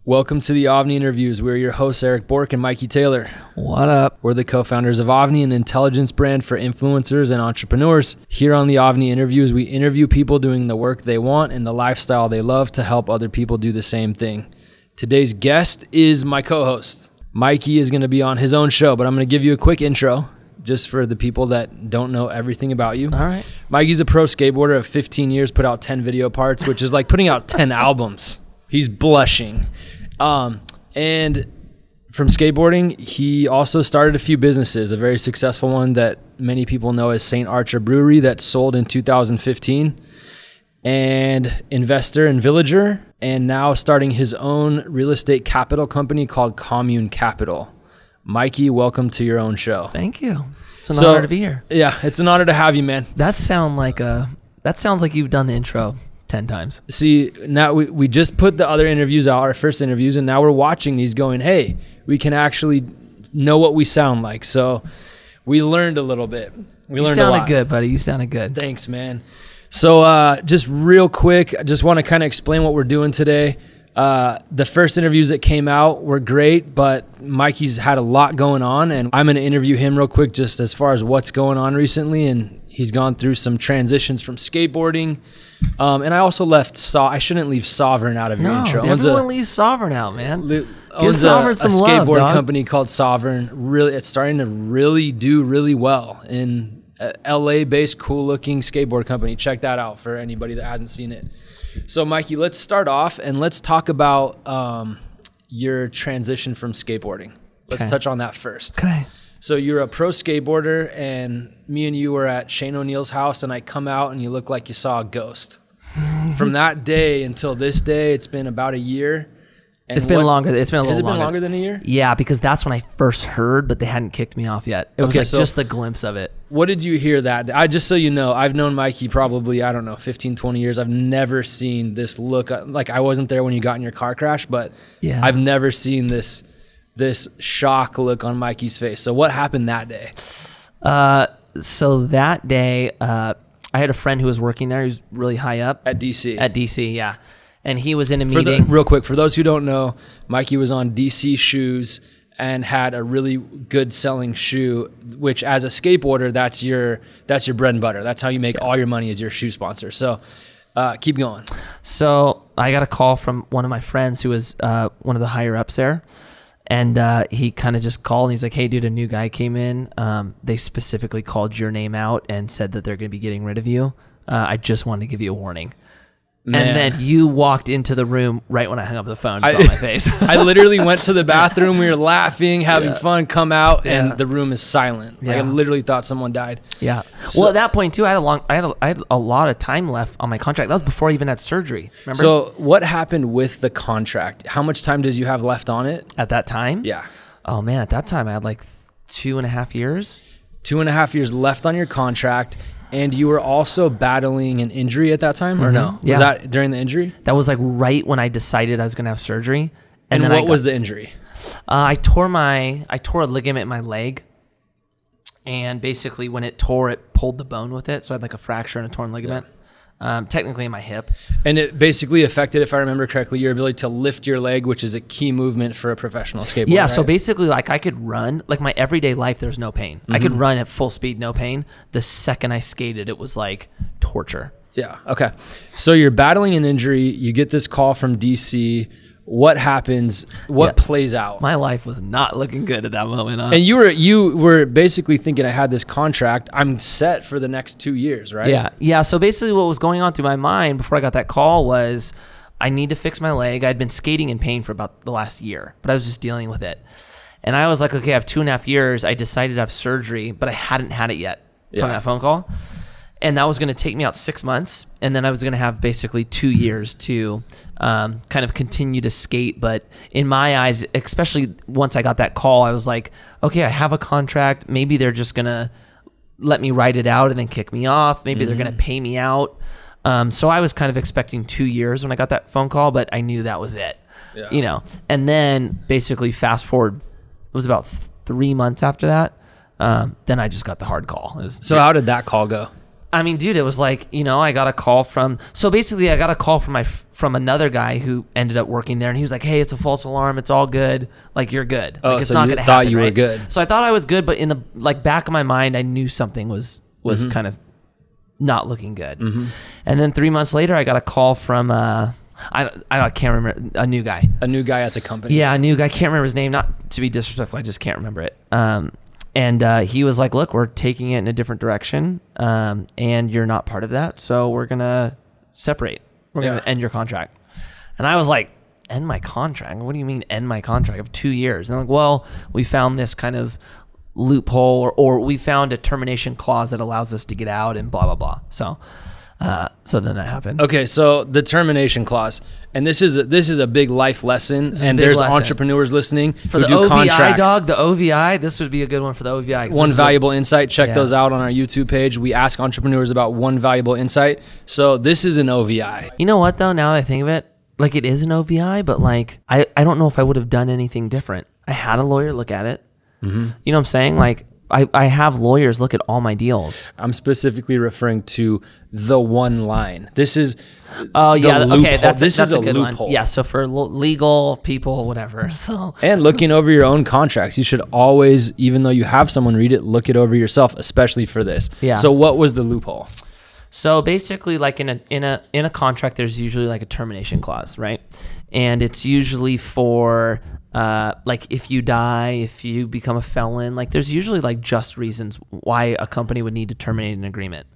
Welcome to the AVNI Interviews. We're your hosts, Eric Bork and Mikey Taylor. What up? We're the co-founders of AVNI, an intelligence brand for influencers and entrepreneurs. Here on the AVNI Interviews, we interview people doing the work they want and the lifestyle they love to help other people do the same thing. Today's guest is my co-host. Mikey is going to be on his own show, but I'm going to give you a quick intro just for the people that don't know everything about you. All right. Mikey's a pro skateboarder of 15 years, put out 10 video parts, which is like putting out 10 albums. He's blushing. And from skateboarding, he also started a few businesses, a very successful one that many people know as St. Archer Brewery that sold in 2015, and investor and villager, and now starting his own real estate capital company called Commune Capital. Mikey, welcome to your own show. Thank you. It's an honor to be here. Yeah, it's an honor to have you, man. That sounds like you've done the intro 10 times. See, now we just put the other interviews out, our first interviews, and now we're watching these going, hey, we can actually know what we sound like. So we learned a little bit. You sounded good, buddy. You sounded good. Thanks, man. So just real quick, I just want to kind of explain what we're doing today. The first interviews that came out were great, but Mikey's had a lot going on, and I'm going to interview him real quick just as far as what's going on recently, and he's gone through some transitions from skateboarding. And I also left I shouldn't leave Sovereign out of your intro. Everyone leaves Sovereign out, man. Give Sovereign some love, skateboard company called Sovereign. Really, it's starting to do really well in LA-based, cool-looking skateboard company. Check that out for anybody that hasn't seen it. So, Mikey, let's start off and let's talk about your transition from skateboarding. Let's touch on that first. Okay. So you're a pro skateboarder, and me and you were at Shane O'Neill's house, and I come out, and you look like you saw a ghost. From that day until this day, it's been about a year. And it's been longer. It's been a little longer. Has it been longer than a year? Yeah, because that's when I first heard, but they hadn't kicked me off yet. It was like just the glimpse of it. What did you hear that? Just so you know, I've known Mikey probably, 15, 20 years. I've never seen this look. Like, I wasn't there when you got in your car crash, but yeah. I've never seen this shock look on Mikey's face. So what happened that day? So that day, I had a friend who was working there. He was really high up. At DC. At DC, yeah. And he was in a meeting. Real quick, for those who don't know, Mikey was on DC Shoes and had a really good selling shoe, which as a skateboarder, that's your bread and butter. That's how you make all your money, as your shoe sponsor. So keep going. So I got a call from one of my friends who was one of the higher ups there. And he kind of just called and he's like, hey, dude, a new guy came in. They specifically called your name out and said that they're going to be getting rid of you. I just wanted to give you a warning. Man. And then you walked into the room right when I hung up the phone. Saw my face. I literally went to the bathroom. We were laughing, having fun, come out, and the room is silent. Yeah. Like, I literally thought someone died. Yeah. So, well, at that point, too, I had a lot of time left on my contract. That was before I even had surgery. Remember? So what happened with the contract? How much time did you have left on it? At that time? Yeah. Oh, man. At that time, I had like 2.5 years. 2.5 years left on your contract. And you were also battling an injury at that time, or no? Was that during the injury? That was like right when I decided I was going to have surgery. And then what was the injury? I tore a ligament in my leg. And basically when it tore, it pulled the bone with it. So I had like a fracture and a torn ligament. Technically in my hip. And it basically affected, if I remember correctly, your ability to lift your leg, which is a key movement for a professional skateboarder. Yeah, right? So basically, like, I could run, like my everyday life, there's no pain. I could run at full speed, no pain. The second I skated, it was like torture. Yeah, okay. So you're battling an injury, you get this call from DC. What happens? What plays out? My life was not looking good at that moment. And you were basically thinking, I had this contract, I'm set for the next 2 years, right? Yeah. So basically what was going on through my mind before I got that call was I need to fix my leg. I'd been skating in pain for about the last year, but I was just dealing with it. And I was like, okay, I have 2.5 years. I decided to have surgery, but I hadn't had it yet from that phone call. And that was going to take me out 6 months. And then I was going to have basically 2 years to kind of continue to skate. But in my eyes, especially once I got that call, I was like, okay, I have a contract. Maybe they're just going to let me write it out and then kick me off. Maybe they're going to pay me out. So I was kind of expecting 2 years when I got that phone call, but I knew that was it. Yeah. And then basically fast forward, it was about 3 months after that. Then I just got the hard call. So how did that call go? I mean, dude, it was like, I got a call from another guy who ended up working there, and he was like, hey, it's a false alarm. It's all good. Like, you're good. Oh, like, it's so not you gonna thought happen, you were right? good. So I thought I was good, but in the back of my mind, I knew something was kind of not looking good. And then 3 months later, I got a call from, I can't remember, a new guy. A new guy at the company. Yeah, a new guy. Can't remember his name. Not to be disrespectful, I just can't remember it. And he was like, look, we're taking it in a different direction, and you're not part of that, so we're going to separate. We're going to end your contract. And I was like, end my contract? What do you mean end my contract of 2 years? And I'm like, well, we found this kind of loophole, or we found a termination clause that allows us to get out and blah, blah, blah. So then that happened. Okay, so the termination clause, and this is a big life lesson, and there's entrepreneurs listening for who the do OVI contracts. Dog, the OVI, this would be a good one for the OVI. One valuable insight, check those out on our YouTube page. We ask entrepreneurs about one valuable insight. So this is an OVI. You know what though, now that I think of it, like it is an OVI, but like I don't know if I would have done anything different. I had a lawyer look at it. You know what I'm saying? Like I have lawyers look at all my deals. I'm specifically referring to the one line. This is okay, that's a good loophole. one. Yeah, so for legal people, whatever. So and looking over your own contracts, you should always, even though you have someone read it, look it over yourself, especially for this. Yeah. So what was the loophole? So basically, like in a contract, there's usually like a termination clause, right? And it's usually for like if you die, if you become a felon, like there's usually like just reasons why a company would need to terminate an agreement.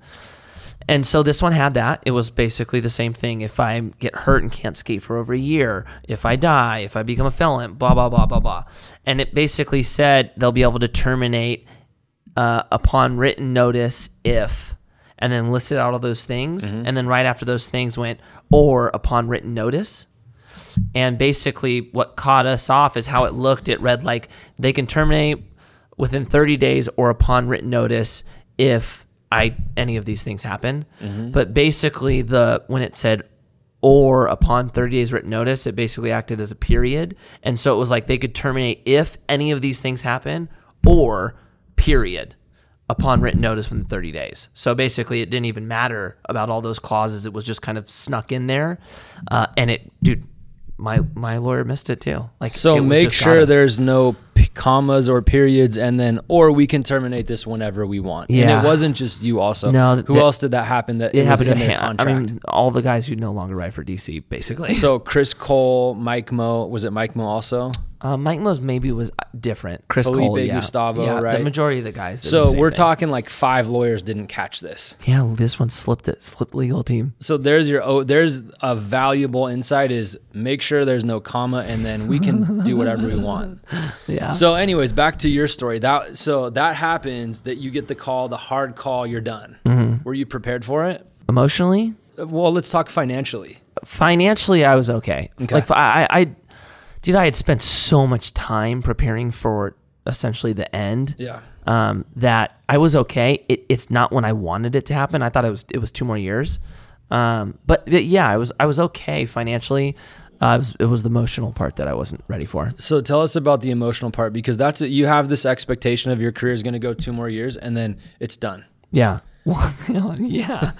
And so this one had that. It was basically the same thing. If I get hurt and can't skate for over a year, if I die, if I become a felon, blah, blah, blah, blah, blah. And it basically said they'll be able to terminate upon written notice if, and then listed out all those things. And then right after those things went, or upon written notice. And basically what caught us off is how it looked. It read like they can terminate within 30 days or upon written notice if any of these things happen. But basically when it said or upon 30 days written notice, it basically acted as a period. And so it was like they could terminate if any of these things happen or period upon written notice within 30 days. So basically it didn't even matter about all those clauses. It was just kind of snuck in there. And my lawyer missed it too. Like, so make sure there's no commas or periods, and then or we can terminate this whenever we want. Yeah. And it wasn't just you also. No, who else did that happen? That it happened in their contract. I mean, all the guys who no longer ride for DC, basically. So Chris Cole, Mike Mo, was it Mike Mo also? Mike Mo's maybe was different. Chris Felipe Cole, Gustavo, right? The majority of the guys. So we're talking like 5 lawyers didn't catch this. Yeah, this one slipped legal team. So there's a valuable insight is make sure there's no comma, and then we can do whatever we want. Yeah. So anyways, back to your story. That happens, that you get the call, the hard call, you're done. Were you prepared for it? Emotionally? Well, let's talk financially. Financially, I was okay. Like I had spent so much time preparing for essentially the end. Yeah. That I was okay. It's not when I wanted it to happen. I thought it was 2 more years. But yeah, I was okay financially. It was the emotional part that I wasn't ready for. So tell us about the emotional part, because that's it. You have this expectation of your career is going to go 2 more years and then it's done. Yeah. Well, yeah.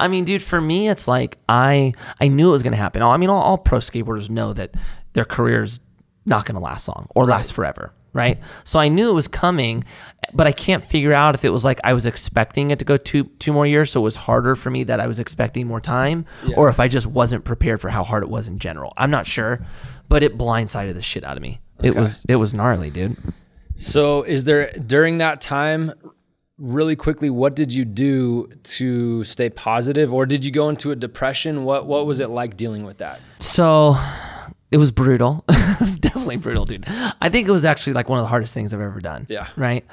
I mean, dude, for me, it's like I knew it was going to happen. I mean, all pro skateboarders know that their career's not going to last long or last forever, right? So I knew it was coming, but I can't figure out if it was like I was expecting it to go two more years, so it was harder for me that I was expecting more time, or if I just wasn't prepared for how hard it was in general. I'm not sure, but it blindsided the shit out of me. Okay. It was gnarly, dude. So is there, during that time, really quickly, what did you do to stay positive, or did you go into a depression? What was it like dealing with that? So it was brutal. It was definitely brutal, dude. I think it was actually like one of the hardest things I've ever done. Yeah. Right.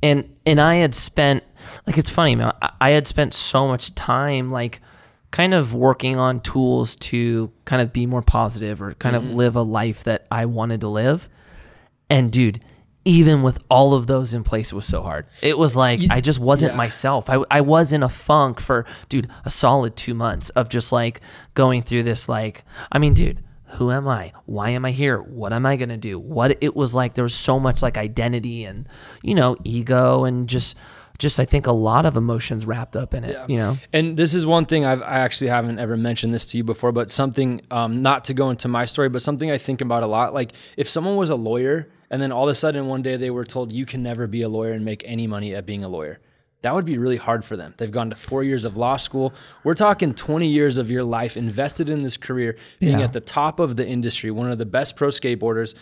And I had spent, like, it's funny, man. I had spent so much time, like, kind of working on tools to kind of be more positive or kind of live a life that I wanted to live. And dude, even with all of those in place, it was so hard. It was like, I just wasn't myself. I was in a funk for, dude, a solid 2 months of just like going through this, like, I mean, dude, who am I? Why am I here? What am I going to do? It was like, there was so much like identity and, ego and just just, I think a lot of emotions wrapped up in it, you know? And this is one thing I actually haven't ever mentioned this to you before, but something, not to go into my story, but something I think about a lot. Like if someone was a lawyer and then all of a sudden one day they were told you can never be a lawyer and make any money at being a lawyer, that would be really hard for them. They've gone to 4 years of law school. We're talking 20 years of your life invested in this career, being at the top of the industry, one of the best pro skateboarders,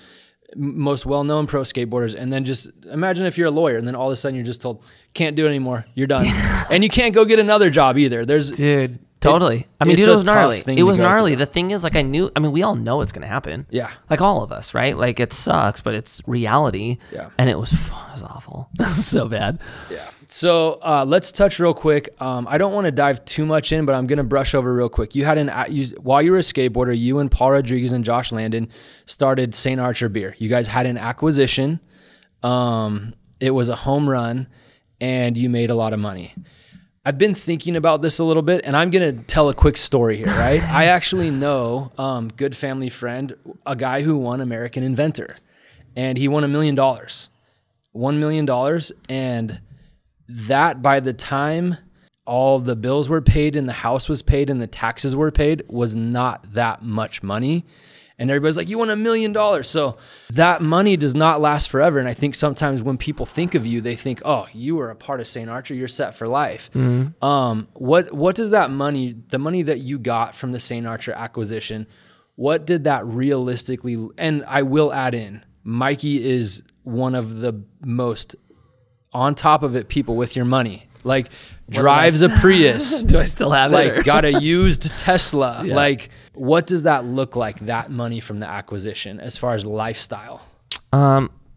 most well-known pro skateboarders, and then just imagine if you're a lawyer and then all of a sudden you're just told, can't do it anymore, you're done. And you can't go get another job either. Dude, totally. I mean, dude, it was gnarly. It was gnarly. The thing is, like, we all know it's going to happen. Yeah. Like all of us, right? Like it sucks, but it's reality. Yeah. And it was awful. So bad. Yeah. So let's touch real quick. I don't want to dive too much in, but I'm going to brush over real quick. You had while you were a skateboarder, you and Paul Rodriguez and Josh Landon started St. Archer Beer. You guys had an acquisition. It was a home run and you made a lot of money. I've been thinking about this a little bit, and I'm going to tell a quick story here, right? I actually know, good family friend, a guy who won American Inventor, and he won $1 million. $1 million, and that by the time all the bills were paid and the house was paid and the taxes were paid was not that much money. And everybody's like, you won $1 million. So that money does not last forever. And I think sometimes when people think of you, they think, oh, you were a part of St. Archer, you're set for life. Mm-hmm. What does that money, the money that you got from the St. Archer acquisition, what did that realistically, and I will add in, Mikey is one of the most on top of it people with your money. Like drives a Prius. Do I still have it? Like got a used Tesla. Yeah. Like what does that look like, that money from the acquisition as far as lifestyle?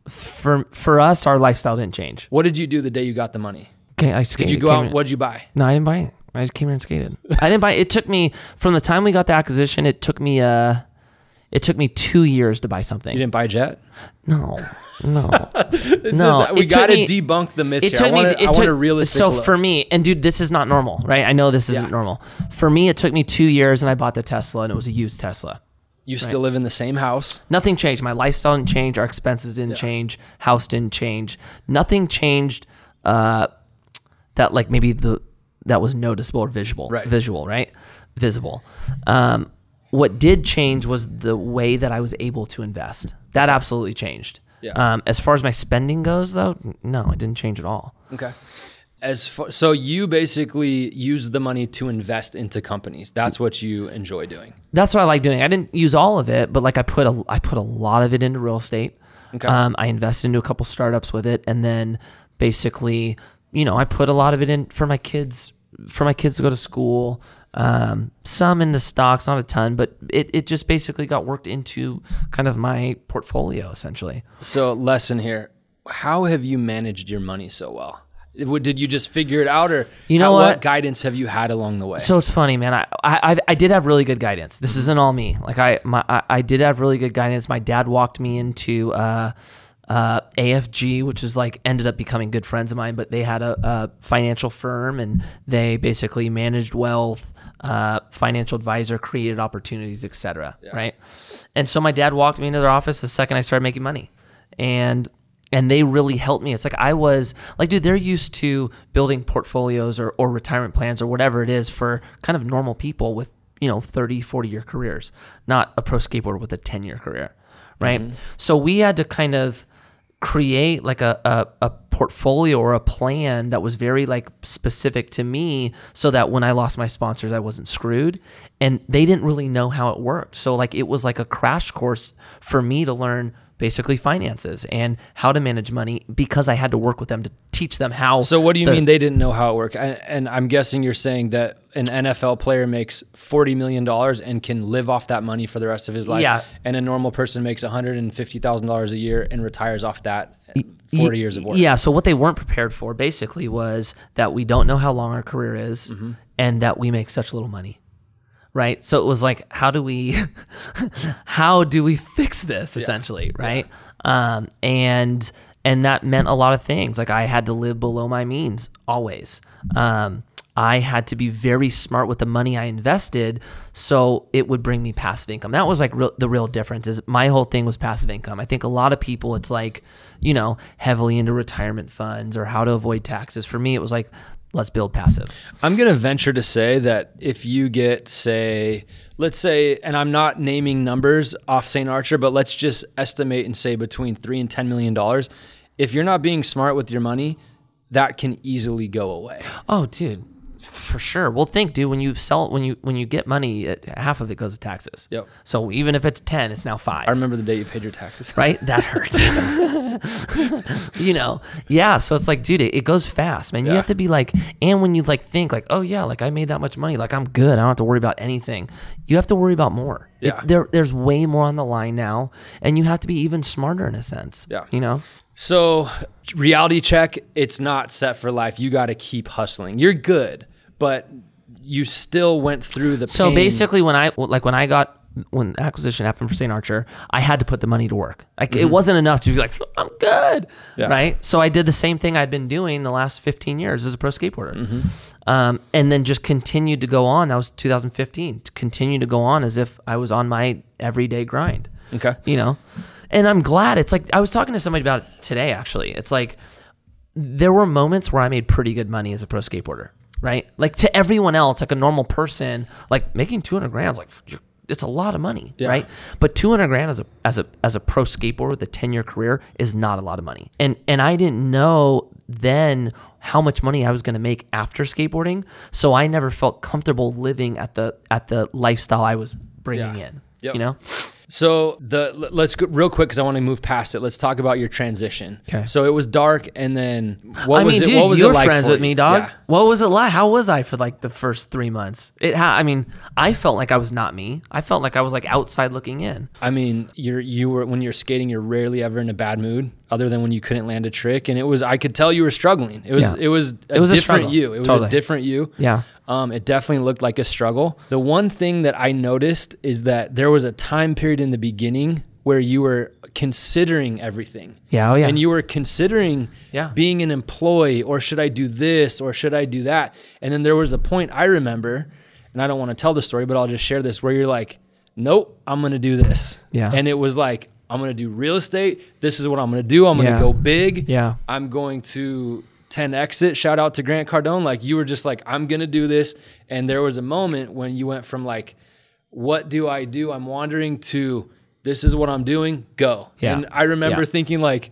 For us, our lifestyle didn't change. What did you do the day you got the money? Okay, I skated. Did you go out? What'd you buy? No, I didn't buy anything. I just came here and skated. I didn't buy it. It took me from the time we got the acquisition, it took me 2 years to buy something. You didn't buy a jet? No. We got to debunk the myths here. I want a realistic look. For me, and dude, this is not normal, right? I know this isn't normal. For me, it took me 2 years and I bought the Tesla and it was a used Tesla. You still live in the same house? Nothing changed. My lifestyle didn't change. Our expenses didn't change. House didn't change. Nothing changed that like maybe that was noticeable or visual, right? Visible. What did change was the way that I was able to invest. That absolutely changed. Yeah. As far as my spending goes, though, no, it didn't change at all. Okay. So you basically use the money to invest into companies. That's what you enjoy doing. That's what I like doing. I didn't use all of it, but like I put a lot of it into real estate. Okay. I invested into a couple startups with it, and then basically, I put a lot of it in for my kids to go to school. Some into stocks, not a ton, but it just basically got worked into kind of my portfolio essentially. So lesson here, how have you managed your money so well? Did you just figure it out, or what guidance have you had along the way? So it's funny, man. I did have really good guidance. This isn't all me. Like I did have really good guidance. My dad walked me into, AFG, which is like ended up becoming good friends of mine, but they had a financial firm and they basically managed wealth, financial advisor, created opportunities, etc. Right. And so my dad walked me into their office the second I started making money, and they really helped me. It's like I was like, dude, they're used to building portfolios or retirement plans or whatever it is for kind of normal people with 30, 40-year careers, not a pro skateboarder with a 10-year career. Right. Mm-hmm. So we had to kind of create like a portfolio or a plan that was very like specific to me, so that when I lost my sponsors, I wasn't screwed, and they didn't really know how it worked. So like it was like a crash course for me to learn basically finances and how to manage money, because I had to work with them to teach them how. So what do you mean they didn't know how it worked? And I'm guessing you're saying that an NFL player makes $40 million and can live off that money for the rest of his life. Yeah. And a normal person makes $150,000 a year and retires off that 40 years of work. Yeah. So what they weren't prepared for basically was that we don't know how long our career is, mm-hmm. and that we make such little money. Right. So it was like, how do we fix this essentially? Right. Yeah. And that meant a lot of things. Like I had to live below my means always. I had to be very smart with the money I invested so it would bring me passive income. That was like the real difference. Is my whole thing was passive income. I think a lot of people, it's like, you know, heavily into retirement funds or how to avoid taxes. For me, it was like, let's build passive. I'm going to venture to say that if you get, let's say, and I'm not naming numbers off St. Archer, but let's just estimate and say between $3 and $10 million. If you're not being smart with your money, that can easily go away. Oh, dude. For sure. Well, think, dude, when you get money, half of it goes to taxes. Yep. So even if it's 10, it's now 5. I remember the day you paid your taxes. Right? That hurts. You know? Yeah. So it's like, dude, it goes fast, man. You have to be like, and when you like think like, oh yeah, like I made that much money, like I'm good, I don't have to worry about anything. You have to worry about more. Yeah. There's way more on the line now, and you have to be even smarter in a sense. Yeah. You know? So reality check, it's not set for life. You got to keep hustling. You're good, but you still went through the pain. So basically when acquisition happened for St. Archer, I had to put the money to work. Like it wasn't enough to be like, I'm good. Yeah. Right. So I did the same thing I'd been doing the last 15 years as a pro skateboarder. And then just continued to go on. That was 2015 to continue to go on as if I was on my everyday grind. Okay. You know? And I'm glad. It's like, I was talking to somebody about it today, actually. It's like, there were moments where I made pretty good money as a pro skateboarder, right? Like to everyone else, like a normal person, like making 200 grand is like, it's a lot of money, right? But 200 grand as a pro skateboarder with a 10-year career is not a lot of money. And I didn't know then how much money I was going to make after skateboarding. So I never felt comfortable living at the lifestyle I was bringing in, you know? So let's go real quick because I want to move past it. Let's talk about your transition. Okay. So it was dark, and then what was it? What was it like? You're friends with me, dog. Yeah. What was it like? How was I for like the first 3 months? I mean, I felt like I was not me. I felt like I was like outside looking in. I mean, you were when you're skating, you're rarely ever in a bad mood, other than when you couldn't land a trick, and I could tell you were struggling. It was a different you. It was a different you. Yeah. It definitely looked like a struggle. The one thing that I noticed is that there was a time period in the beginning where you were considering everything. Yeah, oh yeah. And you were considering being an employee, or should I do this, or should I do that? And then there was a point I remember, and I don't want to tell the story, but I'll just share this, where you're like, nope, I'm going to do this. Yeah. And it was like, I'm going to do real estate. This is what I'm going to do. I'm going to go big. Yeah. I'm going to 10X it. Shout out to Grant Cardone. Like, you were just like, I'm going to do this. And there was a moment when you went from like, what do I do? I'm wandering to, this is what I'm doing. Go. Yeah. And I remember thinking like,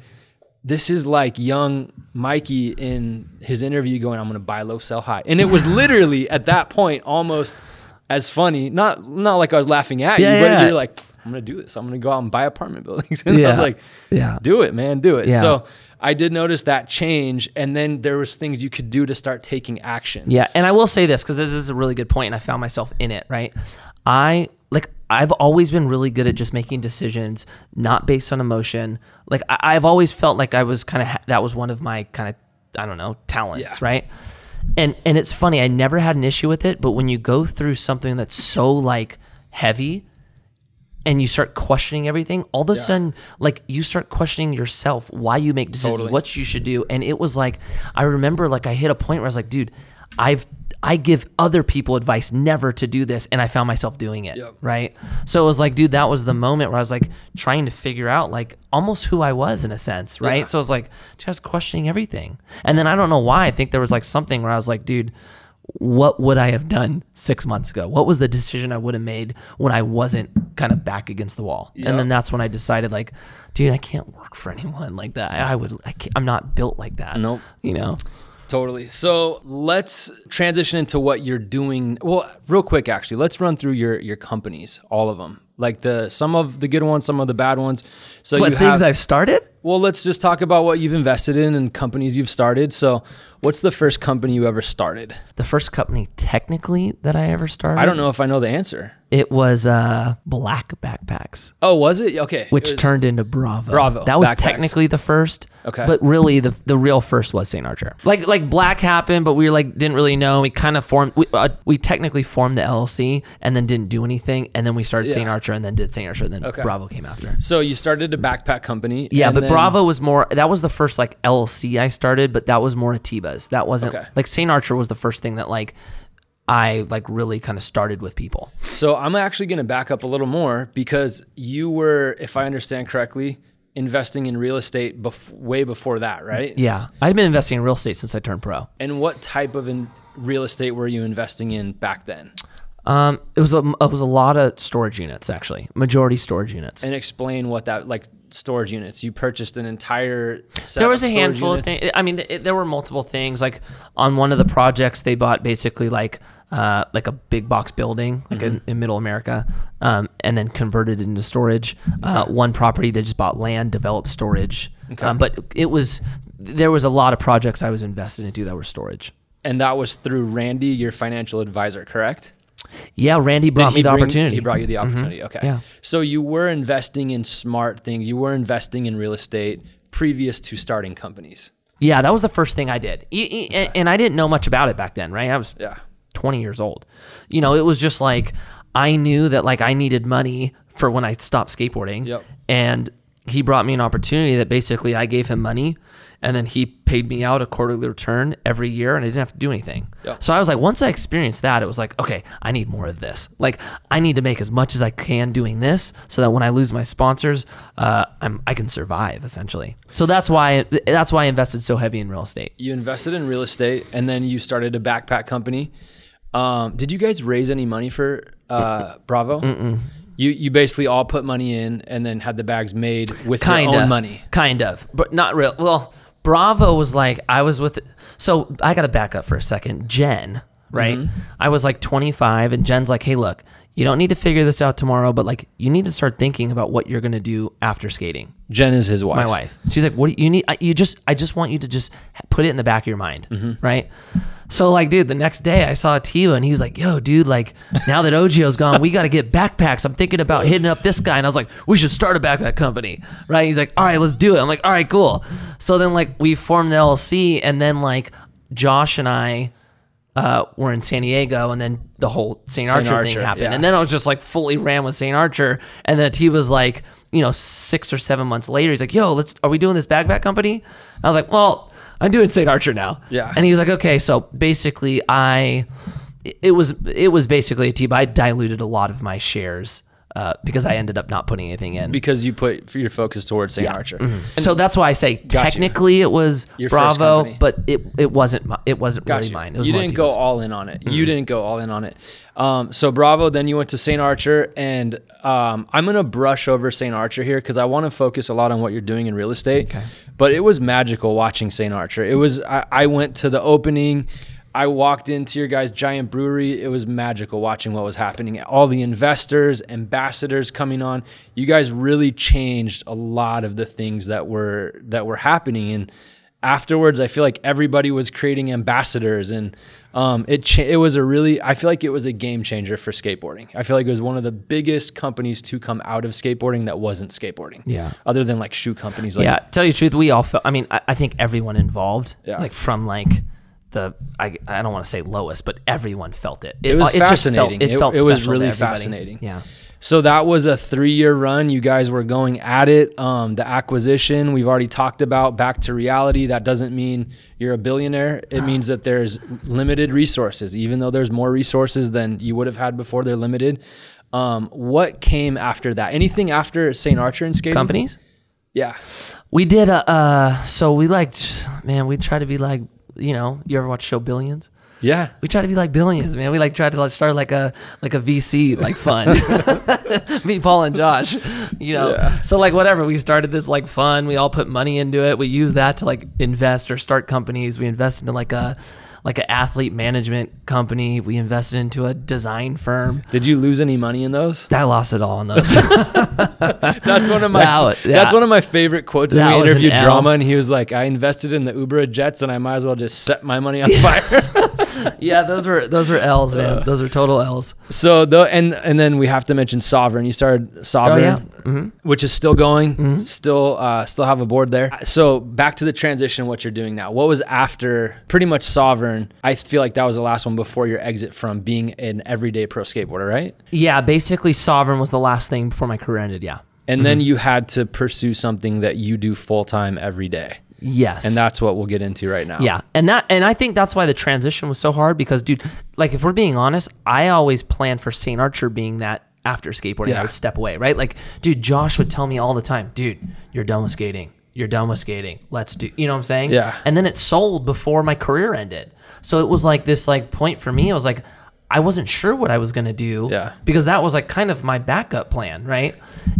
this is like young Mikey in his interview going, I'm going to buy low, sell high. And it was literally at that point almost as funny. Not like I was laughing at you, but you're like, I'm going to do this. I'm going to go out and buy apartment buildings. And I was like, do it, man, do it. Yeah. So I did notice that change. And then there was things you could do to start taking action. Yeah. And I will say this, because this is a really good point, and I found myself in it, right? I've always been really good at just making decisions, not based on emotion. Like I've always felt like I was that was one of my kind of, I don't know, talents, right? And it's funny, I never had an issue with it, but when you go through something that's so like heavy and you start questioning everything, all of a sudden, like you start questioning yourself, why you make decisions, what you should do. And it was like, I remember like I hit a point where I was like, dude, I give other people advice never to do this, and I found myself doing it, right? So it was like, dude, that was the moment where I was like trying to figure out like almost who I was in a sense, right? Yeah. So I was like, dude, I was questioning everything. And then I don't know why, I think there was like something where I was like, dude, what would I have done 6 months ago? What was the decision I would have made when I wasn't kind of back against the wall? Yep. And then that's when I decided like, dude, I can't work for anyone like that. I'm not built like that. Nope. You know? Totally. So let's transition into what you're doing. Well, real quick, actually, let's run through your companies, all of them. Like some of the good ones, some of the bad ones. So what things I've started? Well, let's just talk about what you've invested in and companies you've started. So what's the first company you ever started? The first company technically that I ever started? I don't know if I know the answer. It was Black Backpacks. Oh, was it? Okay. Which turned into Bravo. Bravo. That was Backpacks. technically the first. Okay. But really, the real first was St. Archer. Like Black happened, but we didn't really know. We kind of formed. We technically formed the LLC and then didn't do anything, and then we started St. Archer and then did St. Archer, and then Bravo came after. So you started a backpack company. Yeah, and but then, Bravo was more. That was the first like LLC I started, but that was more Atiba's. That wasn't like St. Archer was the first thing that like I like really kind of started with people. So I'm actually going to back up a little more because you were, if I understand correctly, investing in real estate way before that, right? Yeah. I'd been investing in real estate since I turned pro. And what type of real estate were you investing in back then? It was a lot of storage units, actually. Majority storage units. And explain what that, like storage units. You purchased an entire set There was of a storage handful units? of things. I mean, there were multiple things. Like on one of the projects, they bought basically like a big box building, like in Middle America, and then converted it into storage. One property, they just bought land, developed storage. But there was a lot of projects I was invested into that were storage. And that was through Randy, your financial advisor, correct? Yeah, Randy brought me the opportunity. He brought you the opportunity. Okay. Yeah. So you were investing in smart things. You were investing in real estate previous to starting companies. Yeah, that was the first thing I did. And I didn't know much about it back then, right? I was 20 years old. You know, it was just like I knew that like I needed money for when I stopped skateboarding. Yep. And he brought me an opportunity that basically I gave him money and then he paid me out a quarterly return every year and I didn't have to do anything. Yep. So I was like, once I experienced that, it was like, okay, I need more of this. Like I need to make as much as I can doing this so that when I lose my sponsors, I can survive essentially. So that's why I invested so heavy in real estate. You invested in real estate and then you started a backpack company. Did you guys raise any money for Bravo? Mm-mm. You basically all put money in and then had the bags made with your own money. Kind of, but not real. Well, Bravo was like, I was with, so I got to back up for a second. Jen, right? I was like 25 and Jen's like, hey, look, you don't need to figure this out tomorrow, but like you need to start thinking about what you're going to do after skating. Jen is his wife. My wife. She's like, what do you need? I just want you to just put it in the back of your mind. Right. So like, dude, the next day I saw Tiva and he was like, yo, dude, like now that Ogio's gone, we got to get backpacks. I'm thinking about hitting up this guy. And I was like, we should start a backpack company. Right. He's like, all right, let's do it. I'm like, all right, cool. So then like we formed the LLC and then like Josh and I were in San Diego and then the whole St. Archer thing happened. Yeah. And then I was just like fully ran with St. Archer. And then he was like, 6 or 7 months later, he's like, yo, are we doing this backpack company? I was like, well, I'm doing St. Archer now. Yeah. And he was like, okay. So basically it was basically a team. I diluted a lot of my shares because I ended up not putting anything in. Because you put your focus towards St. Archer. So that's why I say technically it was your first Bravo, company. but it wasn't really mine. It was you more didn't go Tiva's. all in on it. You didn't go all in on it. So Bravo, then you went to St. Archer, and I'm going to brush over St. Archer here because I want to focus a lot on what you're doing in real estate. Okay. But it was magical watching St. Archer. It was. I went to the opening. I walked into your guys' giant brewery. It was magical watching what was happening. All the investors, ambassadors coming on. You guys really changed a lot of the things that were happening. And afterwards, I feel like everybody was creating ambassadors, and it was I feel like it was a game changer for skateboarding. I feel like it was one of the biggest companies to come out of skateboarding that wasn't skateboarding. Yeah. Other than like shoe companies. Like, yeah. Tell you the truth, we all felt. I mean, I think everyone involved, like from like. I don't want to say lowest, but everyone felt it. It was fascinating. It was really fascinating. Yeah. So that was a 3-year run. You guys were going at it. The acquisition we've already talked about. Back to reality. That doesn't mean you're a billionaire. It means that there's limited resources. Even though there's more resources than you would have had before, they're limited. What came after that? Anything after St. Archer and skating? Companies? Yeah. We did so we try to be like, you ever watch show Billions? Yeah. We try to be like Billions, man. We like try to start like a VC like fund. Me, Paul, and Josh. Yeah. So like whatever, we started this like fund. We all put money into it. We use that to like invest or start companies. We invest into like a like an athlete management company. We invested into a design firm. Did you lose any money in those? I lost it all on those. That's one of my that's one of my favorite quotes. When we interviewed Drama, and he was like, "I invested in the Uber jets, and I might as well just set my money on fire." Yeah, those were L's, man. Those are total L's. So and then we have to mention Sovereign. You started Sovereign, which is still going. Still have a board there. So back to the transition. What you're doing now? What was after pretty much Sovereign? I feel like that was the last one before your exit from being an everyday pro skateboarder, right? Yeah, basically Sovereign was the last thing before my career ended. Yeah. And then you had to pursue something that you do full time every day. Yes. And that's what we'll get into right now. Yeah. And I think that's why the transition was so hard, because dude, like if we're being honest, I always planned for St. Archer being that after skateboarding, I would step away, right? Like, dude, Josh would tell me all the time, dude, you're done with skating. You're done with skating. Let's do, you know what I'm saying? Yeah. And then it sold before my career ended. So it was like this like point for me. It was like, I wasn't sure what I was going to do because that was like kind of my backup plan. Right.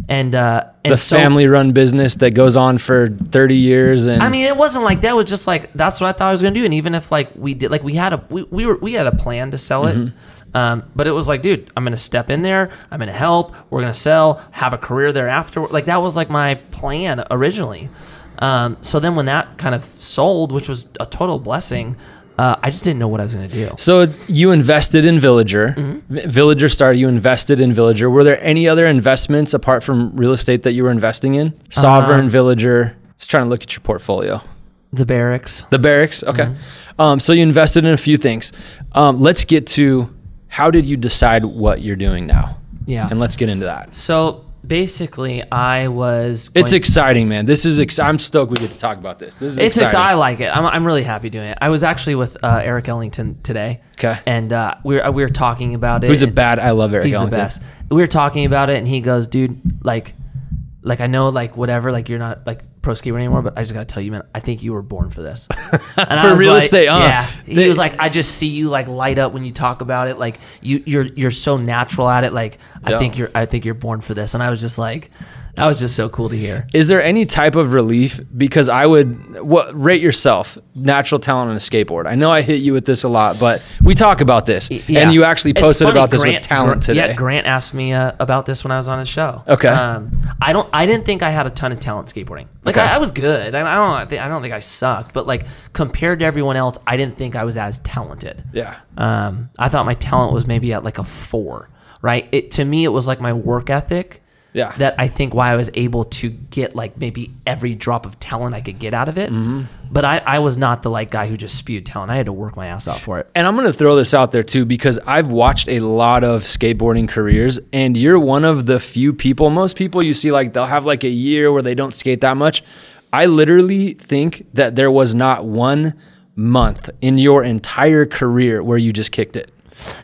And the family run business that goes on for 30 years. And I mean, it wasn't like that. It was just like, that's what I thought I was going to do. And even if like we did, like we had a plan to sell it. But it was like, dude, I'm going to step in there. I'm going to help. We're going to sell, have a career thereafter. Like that was like my plan originally. So then when that kind of sold, which was a total blessing, I just didn't know what I was going to do. So you invested in Villager. Villager started, you invested in Villager. Were there any other investments apart from real estate that you were investing in? Sovereign, Villager. Just trying to look at your portfolio. The barracks. The barracks, okay. So you invested in a few things. Let's get to how did you decide what you're doing now? Yeah. And let's get into that. So basically I was it's exciting, man. This is I'm stoked we get to talk about this. This is exciting. I like it. I'm really happy doing it. I was actually with Eric Ellington today. Okay. And we were talking about it. I love Eric Ellington. He's the best. We were talking about it and he goes, dude, like I know like whatever, like you're not like pro skater anymore, but I just gotta tell you, man, I think you were born for this. And for real estate, yeah. He was like, I just see you like light up when you talk about it. Like you're so natural at it. Like I think you're born for this. And I was just like, that was just so cool to hear. Is there any type of relief? Because I would rate yourself natural talent on a skateboard. I know I hit you with this a lot, but we talk about this. Yeah. And you actually posted about this with talent today. Yeah, Grant asked me about this when I was on his show. Okay. I didn't think I had a ton of talent skateboarding. Like I was good. I don't think I sucked, but like compared to everyone else, I didn't think I was as talented. Yeah. I thought my talent was maybe at like a 4, right? To me, it was like my work ethic. Yeah. That I think why I was able to get like maybe every drop of talent I could get out of it. But I was not the like guy who just spewed talent. I had to work my ass off for it. And I'm going to throw this out there too, because I've watched a lot of skateboarding careers and you're one of the few people, most people you see like they'll have like a year where they don't skate that much. I literally think that there was not 1 month in your entire career where you just kicked it.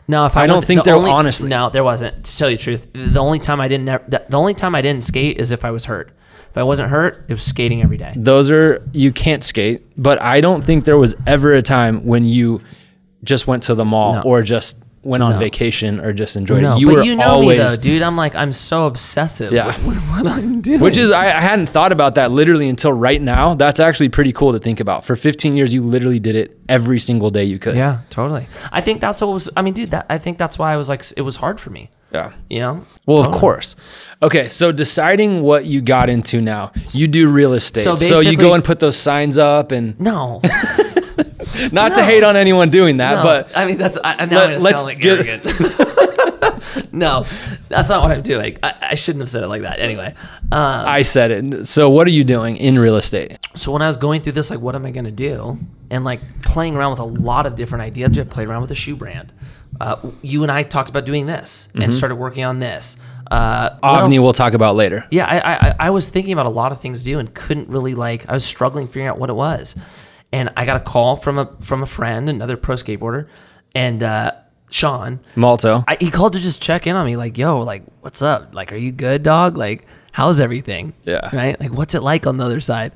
No, I don't think there honestly. No, there wasn't. To tell you the truth, the only time I didn't skate is if I was hurt. If I wasn't hurt, it was skating every day. You can't skate, but I don't think there was ever a time when you just went to the mall or just went on vacation or just enjoyed it. You know always, me though, dude. I'm so obsessive with what I'm doing. Which is, I hadn't thought about that literally until right now. That's actually pretty cool to think about. For 15 years, you literally did it every single day you could. Yeah, totally. I think that's what was, dude, I think that's why I was like, it was hard for me. Yeah. You know? Well, totally. Of course. Okay, so deciding what you got into now. You do real estate. So you go and put those signs up and... No. Not to hate on anyone doing that, but I mean let's sound like arrogant. No, that's not what I'm doing. I shouldn't have said it like that. Anyway, I said it. So what are you doing in real estate? So when I was going through this, like, what am I going to do? And like playing around with a lot of different ideas. I played around with a shoe brand. You and I talked about doing this and started working on this. AVNI we'll talk about later. Yeah, I was thinking about a lot of things to do and couldn't really I was struggling figuring out what it was. And I got a call from a friend, another pro skateboarder, and Sean Malto. He called to just check in on me, like, "Yo, like, what's up? Like, are you good, dog? Like, how's everything? Yeah, right? Like, what's it like on the other side?"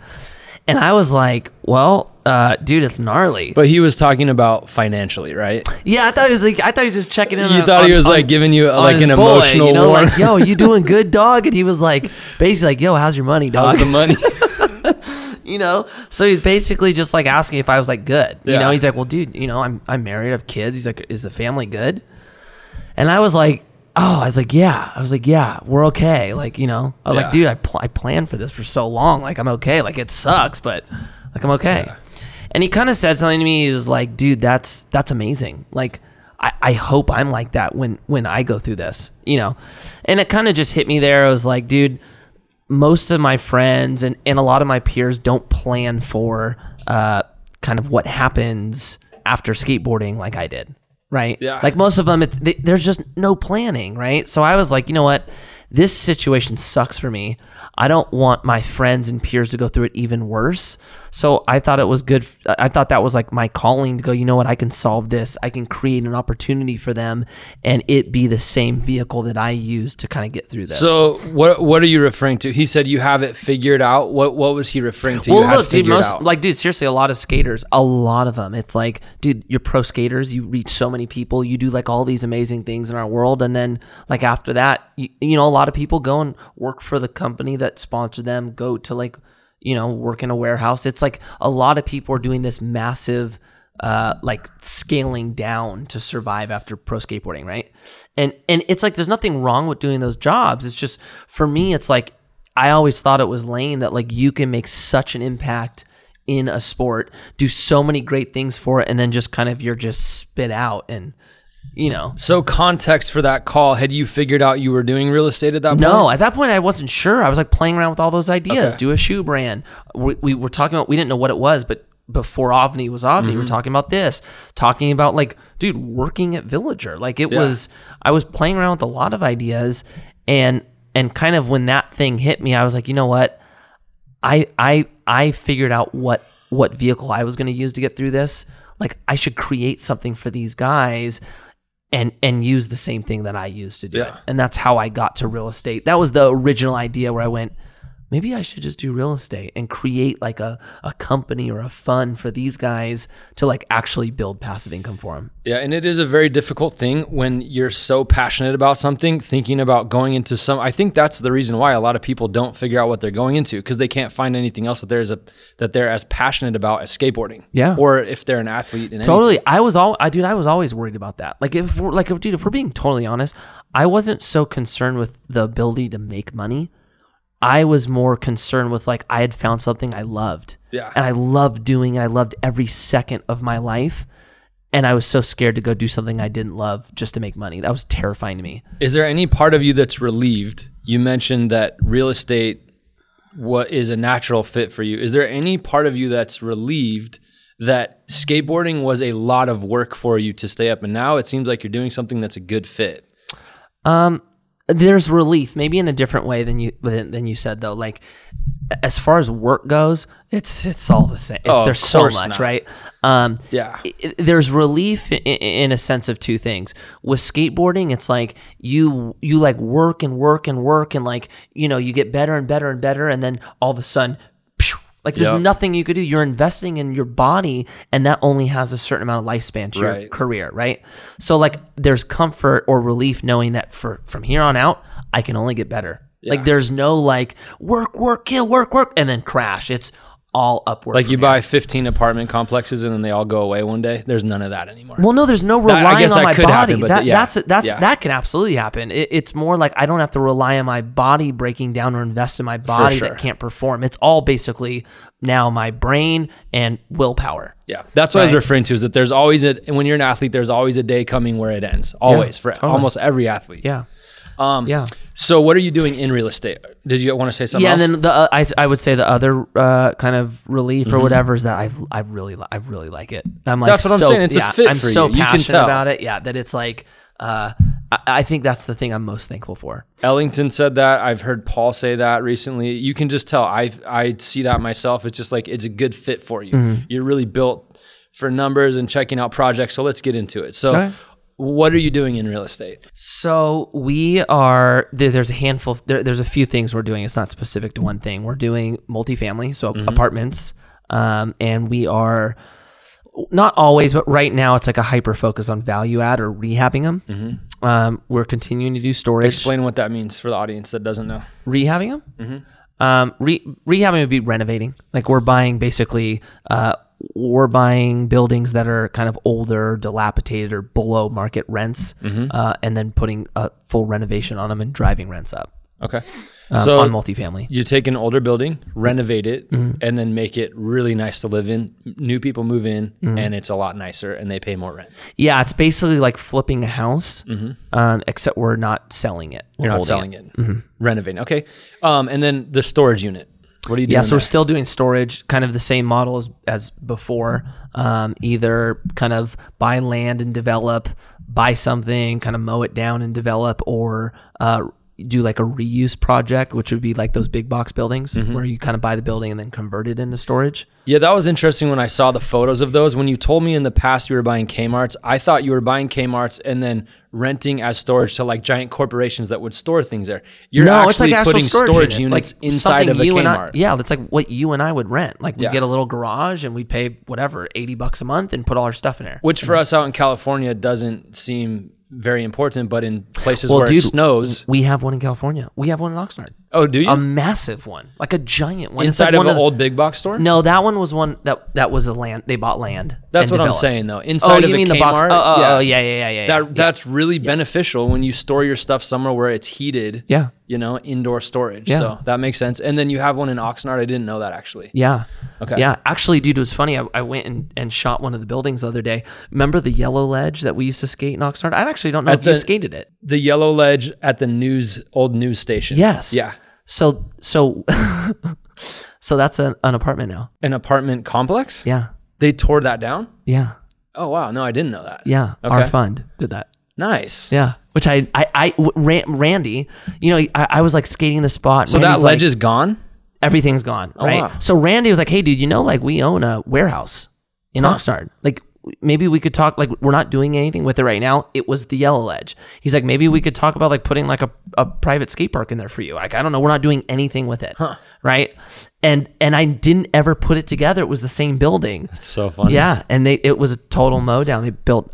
And I was like, "Well, dude, it's gnarly." But he was talking about financially, right? Yeah, I thought he was just checking in. You thought he was like giving you like an emotional, like, "Yo, you doing good, dog?" And he was like, basically like, "Yo, how's your money, dog? How's the money?" you know? So he's basically just like asking if I was like good. You Yeah. know, he's like, well, dude, you know, I'm married, I have kids. He's like, is the family good? And I was like, oh, I was like, yeah, we're okay. Like, you know, I was like, dude, I planned for this for so long. Like, I'm okay. Like, it sucks, but like, I'm okay. Yeah. And he kind of said something to me. He was like, dude, that's amazing. Like, I hope I'm like that when I go through this, you know? And it kind of just hit me there. I was like, dude, most of my friends and a lot of my peers don't plan for kind of what happens after skateboarding like I did, right? Yeah. Like most of them, there's just no planning, right? So I was like, you know what? This situation sucks for me. I don't want my friends and peers to go through it even worse. So I thought it was good. I thought that was like my calling to go, you know what, I can solve this. I can create an opportunity for them and it be the same vehicle that I use to kind of get through this. So what are you referring to? He said you have it figured out. What was he referring to? Well, look, dude, dude, seriously, a lot of skaters, a lot of them, it's like, dude, you're pro skaters. You reach so many people. You do like all these amazing things in our world. And then like after that, you know, a lot of people go and work for the company that sponsored them, go to like, you know, work in a warehouse. It's like a lot of people are doing this massive, like scaling down to survive after pro skateboarding, right? And it's like, there's nothing wrong with doing those jobs. It's just, for me, it's like, I always thought it was lame that like you can make such an impact in a sport, do so many great things for it, and then just kind of, you're just spit out and, you know. So context for that call, had you figured out you were doing real estate at that point? No, at that point I wasn't sure. I was like playing around with all those ideas. Okay. Do a shoe brand. We were talking about, we didn't know what it was, but before AVNI was AVNI, we were talking about this, talking about like, dude, working at Villager. Like it was, I was playing around with a lot of ideas and kind of when that thing hit me, I was like, you know what? I figured out what vehicle I was going to use to get through this. Like I should create something for these guys and use the same thing that I used to do it. And that's how I got to real estate. That was the original idea where I went, maybe I should just do real estate and create like a company or a fund for these guys to like actually build passive income for them. Yeah, and it is a very difficult thing when you're so passionate about something, thinking about going into some, I think that's the reason why a lot of people don't figure out what they're going into, because they can't find anything else that they're as passionate about as skateboarding. Yeah. Or if they're an athlete in totally. anything. I was always worried about that. Like if we're being totally honest, I wasn't so concerned with the ability to make money. I was more concerned with like, I had found something I loved. Yeah. And I loved doing it. I loved every second of my life. And I was so scared to go do something I didn't love just to make money. That was terrifying to me. Is there any part of you that's relieved? You mentioned that real estate is a natural fit for you. Is there any part of you that's relieved that skateboarding was a lot of work for you to stay up, and now it seems like you're doing something that's a good fit? There's relief, maybe in a different way than you said though. Like as far as work goes, it's all the same. There's so much, right? Yeah. There's relief in a sense of two things. With skateboarding, it's like you like work and work and work and like, you know, you get better and better and better, and then all of a sudden, like there's nothing you could do. You're investing in your body, and that only has a certain amount of lifespan to your career, right? So like there's comfort or relief knowing that from here on out, I can only get better. Yeah. Like there's no like work, kill, work, and then crash. It's all upward. Like you buy 15 apartment complexes and then they all go away one day. There's none of that anymore. Well, no, there's no relying on my body. That can absolutely happen. It's more like I don't have to rely on my body breaking down or invest in my body that can't perform. It's all basically now my brain and willpower. Yeah, that's what I was referring to, is that there's always when you're an athlete, there's always a day coming where it ends. Always, for almost every athlete. Yeah. So what are you doing in real estate? Did you want to say something else? Yeah, and then I would say the other kind of relief or whatever is that I really like it. I'm like, that's what I'm saying. It's a fit for you. I'm so passionate about it. Yeah, that it's like I think that's the thing I'm most thankful for. Ellington said that. I've heard Paul say that recently. You can just tell. I see that myself. It's just like it's a good fit for you. You're really built for numbers and checking out projects. So let's get into it. So. What are you doing in real estate? So we are, there's a handful, there's a few things we're doing. It's not specific to one thing. We're doing multifamily, so apartments. And we are, not always, but right now it's like a hyper focus on value add or rehabbing them. We're continuing to do storage. Explain what that means for the audience that doesn't know. Rehabbing them? Rehabbing would be renovating. Like we're buying buildings that are kind of older, dilapidated, or below market rents, and then putting a full renovation on them and driving rents up. Okay. So on multifamily, you take an older building, renovate it, and then make it really nice to live in. New people move in, and it's a lot nicer, and they pay more rent. Yeah, it's basically like flipping a house, except we're not selling it. You're not selling it. Renovating. Okay. And then the storage unit. What are you doing? Yeah, so we're still doing storage, kind of the same model as before. Either kind of buy land and develop, buy something, kind of mow it down and develop, or do like a reuse project, which would be like those big box buildings where you kind of buy the building and then convert it into storage. Yeah, that was interesting when I saw the photos of those. When you told me in the past you were buying Kmarts, I thought you were buying Kmarts and then renting as storage to like giant corporations that would store things there. You're actually like putting storage units like inside of a Kmart. Yeah, that's like what you and I would rent. Like we get a little garage and we pay whatever, $80 a month and put all our stuff in there. Which for us out in California doesn't seem very important, but in places where it snows. We have one in California. We have one in Oxnard. Oh, do you? A massive one, like a giant one. Inside like of an old big box store? No, that one was one that was a land. They bought land. That's what developed. I'm saying, though. Inside of a Kmart, the box? Oh, yeah. That's really beneficial when you store your stuff somewhere where it's heated. Yeah. You know, indoor storage. Yeah. So that makes sense. And then you have one in Oxnard. I didn't know that actually. Yeah. Okay. Yeah. Actually, dude, it was funny. I went and shot one of the buildings the other day. Remember the yellow ledge that we used to skate in Oxnard? I actually don't know if you skated it. The yellow ledge at the old news station. Yes. Yeah. So that's an apartment now. An apartment complex? Yeah. They tore that down? Yeah. Oh, wow. No, I didn't know that. Yeah. Okay. Our fund did that. Nice. Yeah. Which Randy, you know, I was like skating the spot. So Randy's that ledge is gone? Everything's gone. Right. Wow. So Randy was like, hey, dude, you know, like we own a warehouse in Oxnard. Like maybe we could talk, like we're not doing anything with it right now. It was the yellow ledge. He's like, maybe we could talk about like putting like a private skate park in there for you. Like, I don't know. We're not doing anything with it. Right. And I didn't ever put it together. It was the same building. That's so funny. Yeah. And it was a total mow down. They built,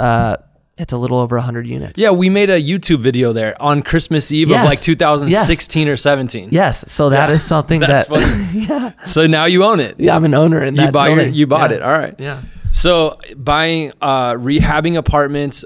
it's a little over 100 units. Yeah, we made a YouTube video there on Christmas Eve of like 2016 or 17. Yes, so that is something that's that... funny. Yeah. So now you own it. Yeah, I'm an owner in that building. You bought it, all right. Yeah. So buying, rehabbing apartments,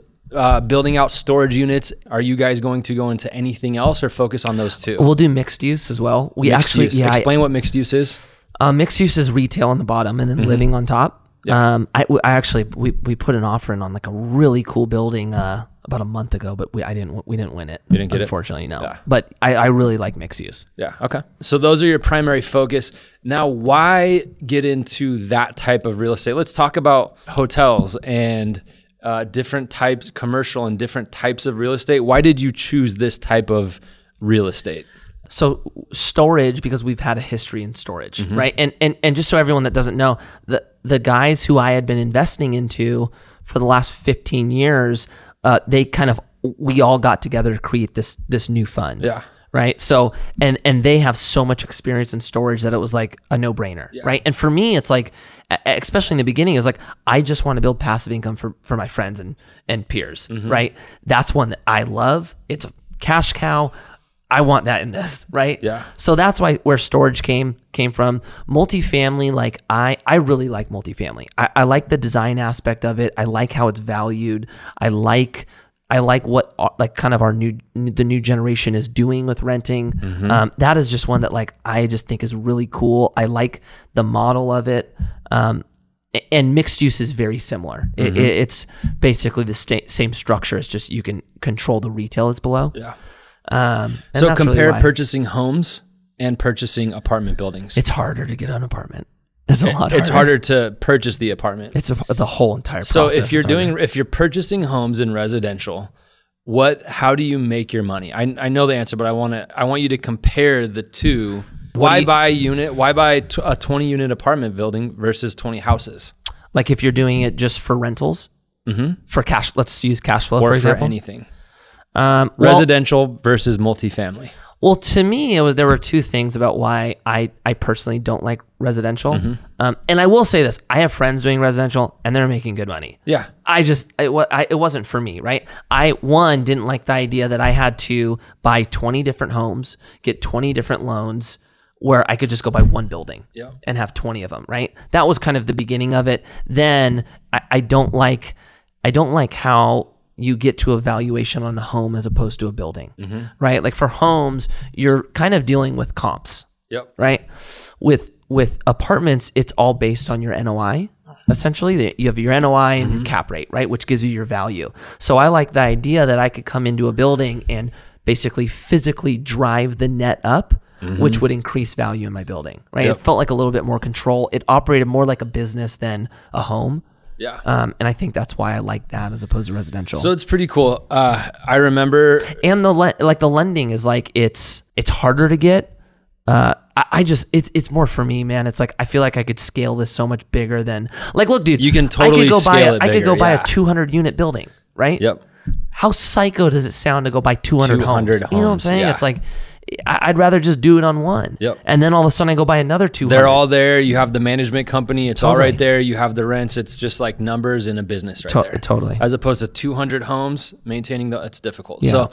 building out storage units, are you guys going to go into anything else or focus on those two? We'll do mixed use as well. Mixed use. Explain what mixed use is. Mixed use is retail on the bottom and then living on top. Yeah. I actually we put an offer in on like a really cool building about a month ago, but we didn't win it. You didn't get unfortunately, no. Yeah. But I really like mixed use. Yeah. Okay. So those are your primary focus. Now, why get into that type of real estate? Let's talk about hotels and different types, commercial and different types of real estate. Why did you choose this type of real estate? So storage, because we've had a history in storage, right? And just so everyone that doesn't know, the guys who I had been investing into for the last 15 years, we all got together to create this new fund. Yeah. Right. So, and they have so much experience in storage that it was like a no brainer. Yeah. Right. And for me, it's like, especially in the beginning, it was like, I just want to build passive income for my friends and peers. Right. That's one that I love. It's a cash cow. I want that in this, right? Yeah. So that's where storage came from. Multifamily, like I really like multifamily. I like the design aspect of it. I like how it's valued. I like what like kind of the new generation is doing with renting. That is just one that like I just think is really cool. I like the model of it. And mixed use is very similar. It's basically the same structure. It's just you can control the retail that's below. Yeah. So compare purchasing homes and purchasing apartment buildings. It's harder to get an apartment. It's a lot harder. It's harder to purchase the apartment. It's the whole entire process. So if you're purchasing homes in residential, how do you make your money? I know the answer, but I want you to compare the two. Why buy a 20 unit apartment building versus 20 houses? Like if you're doing it just for rentals, for cash, let's use cash flow for example. For anything. Residential versus multifamily. Well, to me, there were two things about why I personally don't like residential. And I will say this, I have friends doing residential and they're making good money. Yeah. It wasn't for me, right? I didn't like the idea that I had to buy 20 different homes, get 20 different loans, where I could just go buy one building Yeah. and have 20 of them, right? That was kind of the beginning of it. Then I don't like how you get to a valuation on a home as opposed to a building, right? Like for homes, you're kind of dealing with comps, Yep. right? With apartments, it's all based on your NOI. Essentially, you have your NOI and your cap rate, right? Which gives you your value. So I like the idea that I could come into a building and basically physically drive the net up, which would increase value in my building, right? Yep. It felt like a little bit more control. It operated more like a business than a home. Yeah. And I think that's why I like that as opposed to residential. So it's pretty cool. I remember, and the lending is like, it's harder to get. It's more for me, man. It's like, I feel like I could scale this so much bigger than, like, look, dude, you can totally scale it I could go bigger, buy yeah. a 200 unit building, right? Yep. How psycho does it sound to go buy 200 homes? 200 You know what I'm homes, saying? yeah. It's like, I'd rather just do it on one. Yep. And then all of a sudden I go buy another 200. They're all there. You have the management company. It's all Totally. right there. You have the rents. It's just like numbers in a business right there. Totally. As opposed to 200 homes, maintaining it's difficult. Yeah. So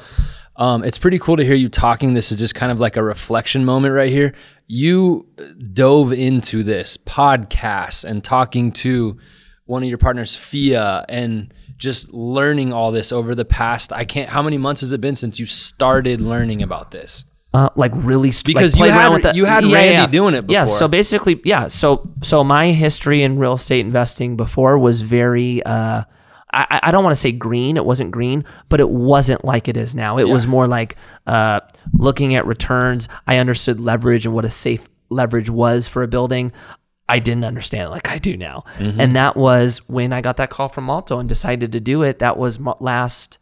it's pretty cool to hear you talking. This is just kind of like a reflection moment right here. You dove into this podcast and talking to one of your partners, Fia, and just learning all this over the past, how many months has it been since you started learning about this? Like really, because like you had Randy doing it before. Yeah. So basically, yeah. So my history in real estate investing before was very, I don't want to say green. It wasn't green, but it wasn't like it is now. It was more like looking at returns. I understood leverage and what a safe leverage was for a building. I didn't understand it like I do now. And that was when I got that call from Alto and decided to do it. That was last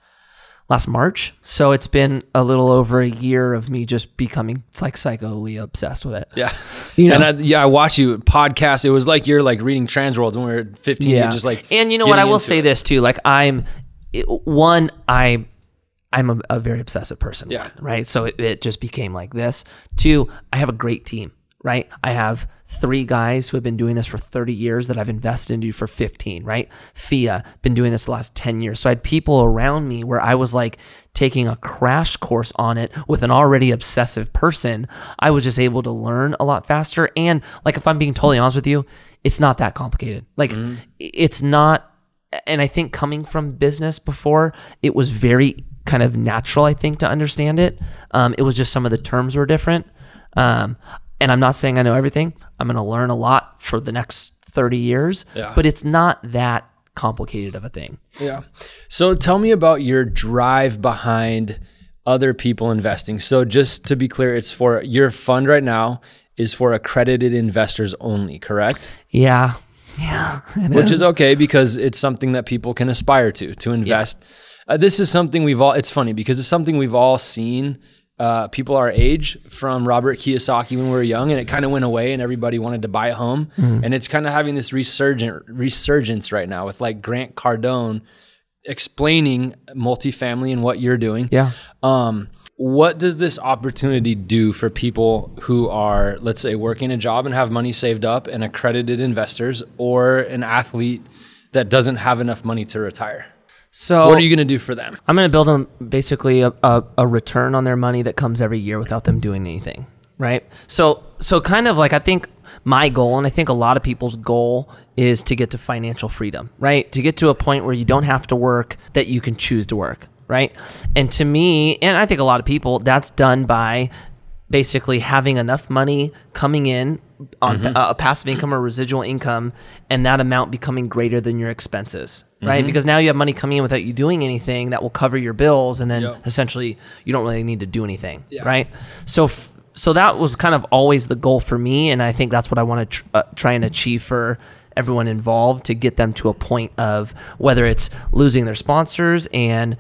March. So it's been a little over a year of me just becoming like psychically obsessed with it. Yeah. You know? And I watch you podcast. It was like you're like reading Transworlds when we were 15. Yeah. You're just like, and you know what? I will say this too. Like I'm a very obsessive person. Yeah. Right. So it just became like this. 2, I have a great team. Right. I have 3 guys who have been doing this for 30 years that I've invested into for 15, right? Fia, been doing this the last 10 years. So I had people around me where I was like taking a crash course on it with an already obsessive person. I was just able to learn a lot faster. And like, if I'm being totally honest with you, it's not that complicated. Like it's not, and I think coming from business before, it was very kind of natural, I think, to understand it. It was just some of the terms were different. And I'm not saying I know everything. I'm going to learn a lot for the next 30 years, but it's not that complicated of a thing. Yeah. So tell me about your drive behind other people investing. So just to be clear, it's for your fund right now is for accredited investors only, correct? Yeah. Yeah. Which is okay because it's something that people can aspire to invest. Yeah. This is something it's funny because it's something we've all seen people our age from Robert Kiyosaki when we were young, and it kind of went away and everybody wanted to buy a home. And it's kind of having this resurgence right now with like Grant Cardone explaining multifamily and what you're doing. Yeah. What does this opportunity do for people who are, let's say, working a job and have money saved up and accredited investors, or an athlete that doesn't have enough money to retire? So what are you going to do for them? I'm going to build them basically a return on their money that comes every year without them doing anything, right? So kind of like, I think my goal, and I think a lot of people's goal, is to get to financial freedom, right? To get to a point where you don't have to work, that you can choose to work, right? And to me, and I think a lot of people, that's done by basically having enough money coming in on a passive income or residual income, and that amount becoming greater than your expenses, right? Because now you have money coming in without you doing anything that will cover your bills, and then essentially you don't really need to do anything, right? So that was kind of always the goal for me, and I think that's what I want to try and achieve for everyone involved, to get them to a point of whether it's losing their sponsors and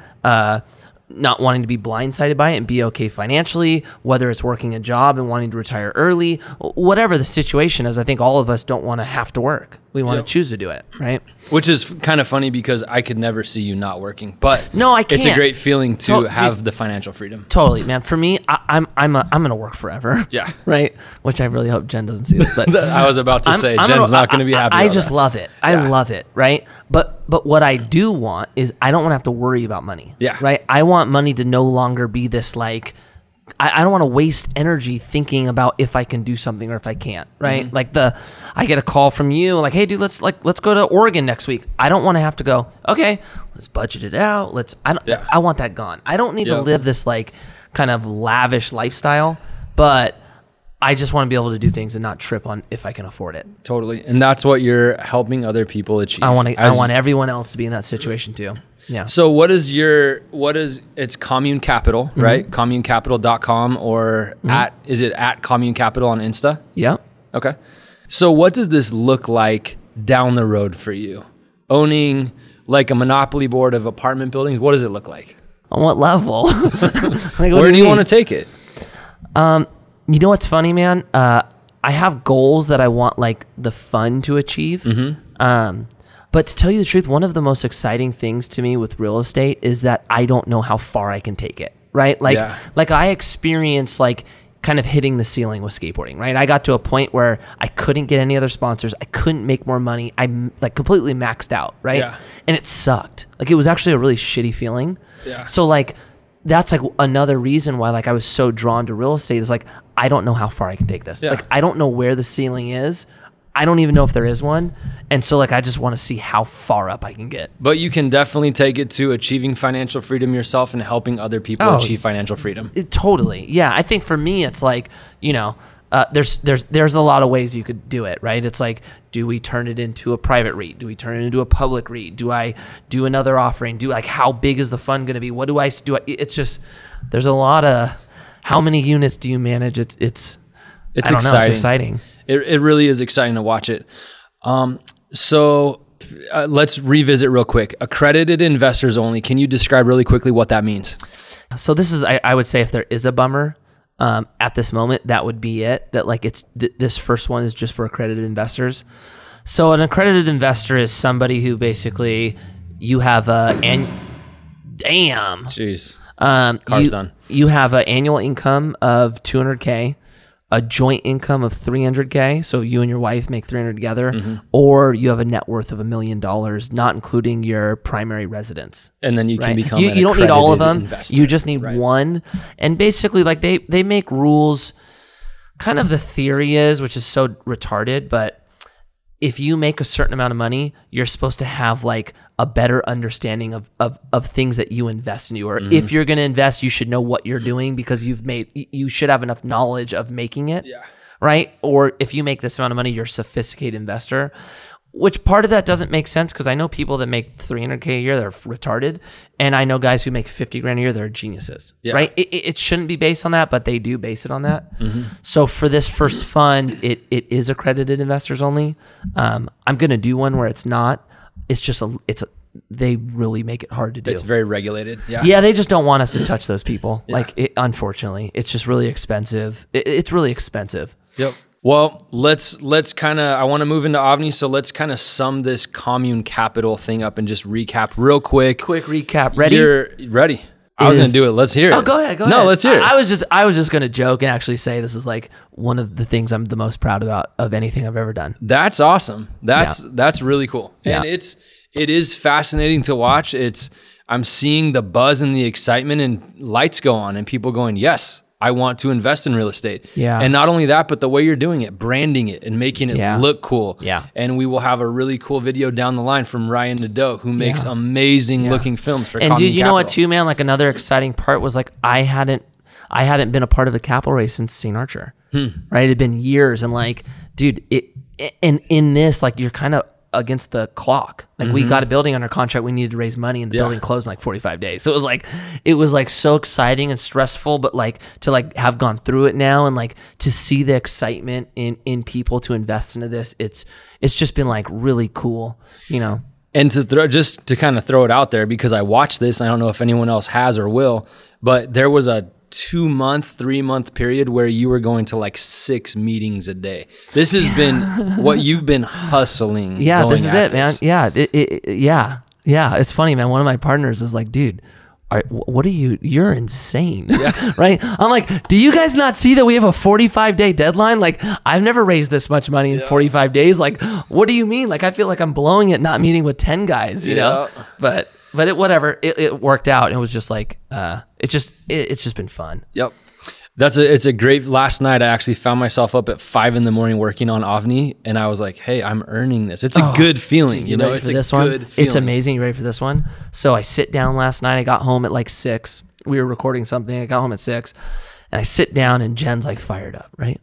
not wanting to be blindsided by it and be okay financially, whether it's working a job and wanting to retire early, whatever the situation is. I think all of us don't want to have to work. We want to choose to do it, right? Which is kind of funny because I could never see you not working, but no, I can't. It's a great feeling to have the financial freedom. Totally, man. For me, I'm gonna work forever. Yeah. Right. Which I really hope Jen doesn't see this, but I was about to say Jen's not gonna be happy. I just love it. I love it. Right. But what I do want is I don't want to have to worry about money. Yeah. Right. I want money to no longer be this like I don't want to waste energy thinking about if I can do something or if I can't, right? Mm-hmm. Like I get a call from you, like, hey, dude, let's go to Oregon next week. I don't want to have to go, okay, let's budget it out. I want that gone. I don't need to live this like kind of lavish lifestyle, but I just want to be able to do things and not trip on if I can afford it. Totally. And that's what you're helping other people achieve. I want everyone else to be in that situation too. Yeah. So it's Commune Capital, right? CommuneCapital.com or is it at Commune Capital on Insta? Yeah. Okay. So what does this look like down the road for you? Owning like a monopoly board of apartment buildings, what does it look like? On what level? Like, Where do you want to take it? You know what's funny, man? I have goals that I want like the fund to achieve. But to tell you the truth, one of the most exciting things to me with real estate is that I don't know how far I can take it, right? Like I experienced like kind of hitting the ceiling with skateboarding, right? I got to a point where I couldn't get any other sponsors. I couldn't make more money. I like completely maxed out, right? Yeah. And it sucked. Like it was actually a really shitty feeling. Yeah. So like that's like another reason why like I was so drawn to real estate is like, I don't know how far I can take this. Yeah. Like I don't know where the ceiling is. I don't even know if there is one. And so like I just want to see how far up I can get. But you can definitely take it to achieving financial freedom yourself and helping other people achieve financial freedom. Totally. Yeah. I think for me it's like, you know, there's a lot of ways you could do it, right? It's like, do we turn it into a private REIT? Do we turn it into a public REIT? Do I do another offering? Do like, how big is the fund going to be? What do I do? It's just, there's a lot of, how many units do you manage? It's I don't know, it's exciting. It really is exciting to watch it. So let's revisit real quick. Accredited investors only. Can you describe really quickly what that means? So this is, I would say if there is a bummer at this moment, that would be it. That like this first one is just for accredited investors. So an accredited investor is somebody who basically you have Jeez. Car's done. You have an annual income of $200K, a joint income of $300K, so you and your wife make $300 together, or you have a net worth of $1 million, not including your primary residence. And then you can become you don't need all of them. Investor. You just need one. And basically, like they make rules. Kind of the theory is, which is so retarded, but if you make a certain amount of money, you're supposed to have like a better understanding of things that you invest in. Or if you're going to invest, you should know what you're doing because you should have enough knowledge of making it. Yeah. Right. Or if you make this amount of money, you're a sophisticated investor, which part of that doesn't make sense. Cause I know people that make $300K a year, they're retarded. And I know guys who make 50 grand a year, they're geniuses, right? It shouldn't be based on that, but they do base it on that. So for this first fund, it is accredited investors only. I'm going to do one where it's not. It's just they really make it hard to do. It's very regulated. Yeah. Yeah. They just don't want us to touch those people. Unfortunately, it's just really expensive. It's really expensive. Yep. Well, let's kind of, I want to move into AVNI, so let's kind of sum this Commune Capital thing up and just recap real quick. Quick recap. Ready? You're ready. I was going to do it. Let's hear it. Oh, go ahead. No, let's hear it. I was just going to joke and actually say this is like one of the things I'm the most proud about of anything I've ever done. That's awesome. That's really cool. And it is fascinating to watch. I'm seeing the buzz and the excitement and lights go on and people going, yes, I want to invest in real estate. Yeah. And not only that, but the way you're doing it, branding it and making it look cool. Yeah. And we will have a really cool video down the line from Ryan Nadeau, who makes amazing looking films for Commune dude, you Capital. know what too, man? Like another exciting part was like I hadn't been a part of a capital raise since St. Archer. Right? It had been years. And like, dude, and in this, like you're kind of against the clock. Like we got a building under contract, we needed to raise money and the building closed in like 45 days. So it was like so exciting and stressful, but like to like have gone through it now and like to see the excitement in people to invest into this, it's just been like really cool, you know. And to kind of throw it out there, because I watched this, I don't know if anyone else has or will, but there was a 2-month, 3-month period where you were going to like 6 meetings a day. This has been what you've been hustling. Yeah, this is it, man. Yeah, yeah. It's funny, man. One of my partners is like, dude, what are you're insane. Yeah. Right? I'm like, do you guys not see that we have a 45-day deadline? Like, I've never raised this much money in 45 days. Like, what do you mean? Like, I feel like I'm blowing it not meeting with 10 guys, you know? But it worked out. It was just like, it's just been fun. Yep. It's a great, last night I actually found myself up at 5 a.m. working on AVNI, and I was like, hey, I'm earning this. It's a good feeling, dude, it's a good feeling. It's amazing. You ready for this one? So I sit down last night. I got home at like 6. We were recording something. I got home at 6, and I sit down, and Jen's like fired up, right?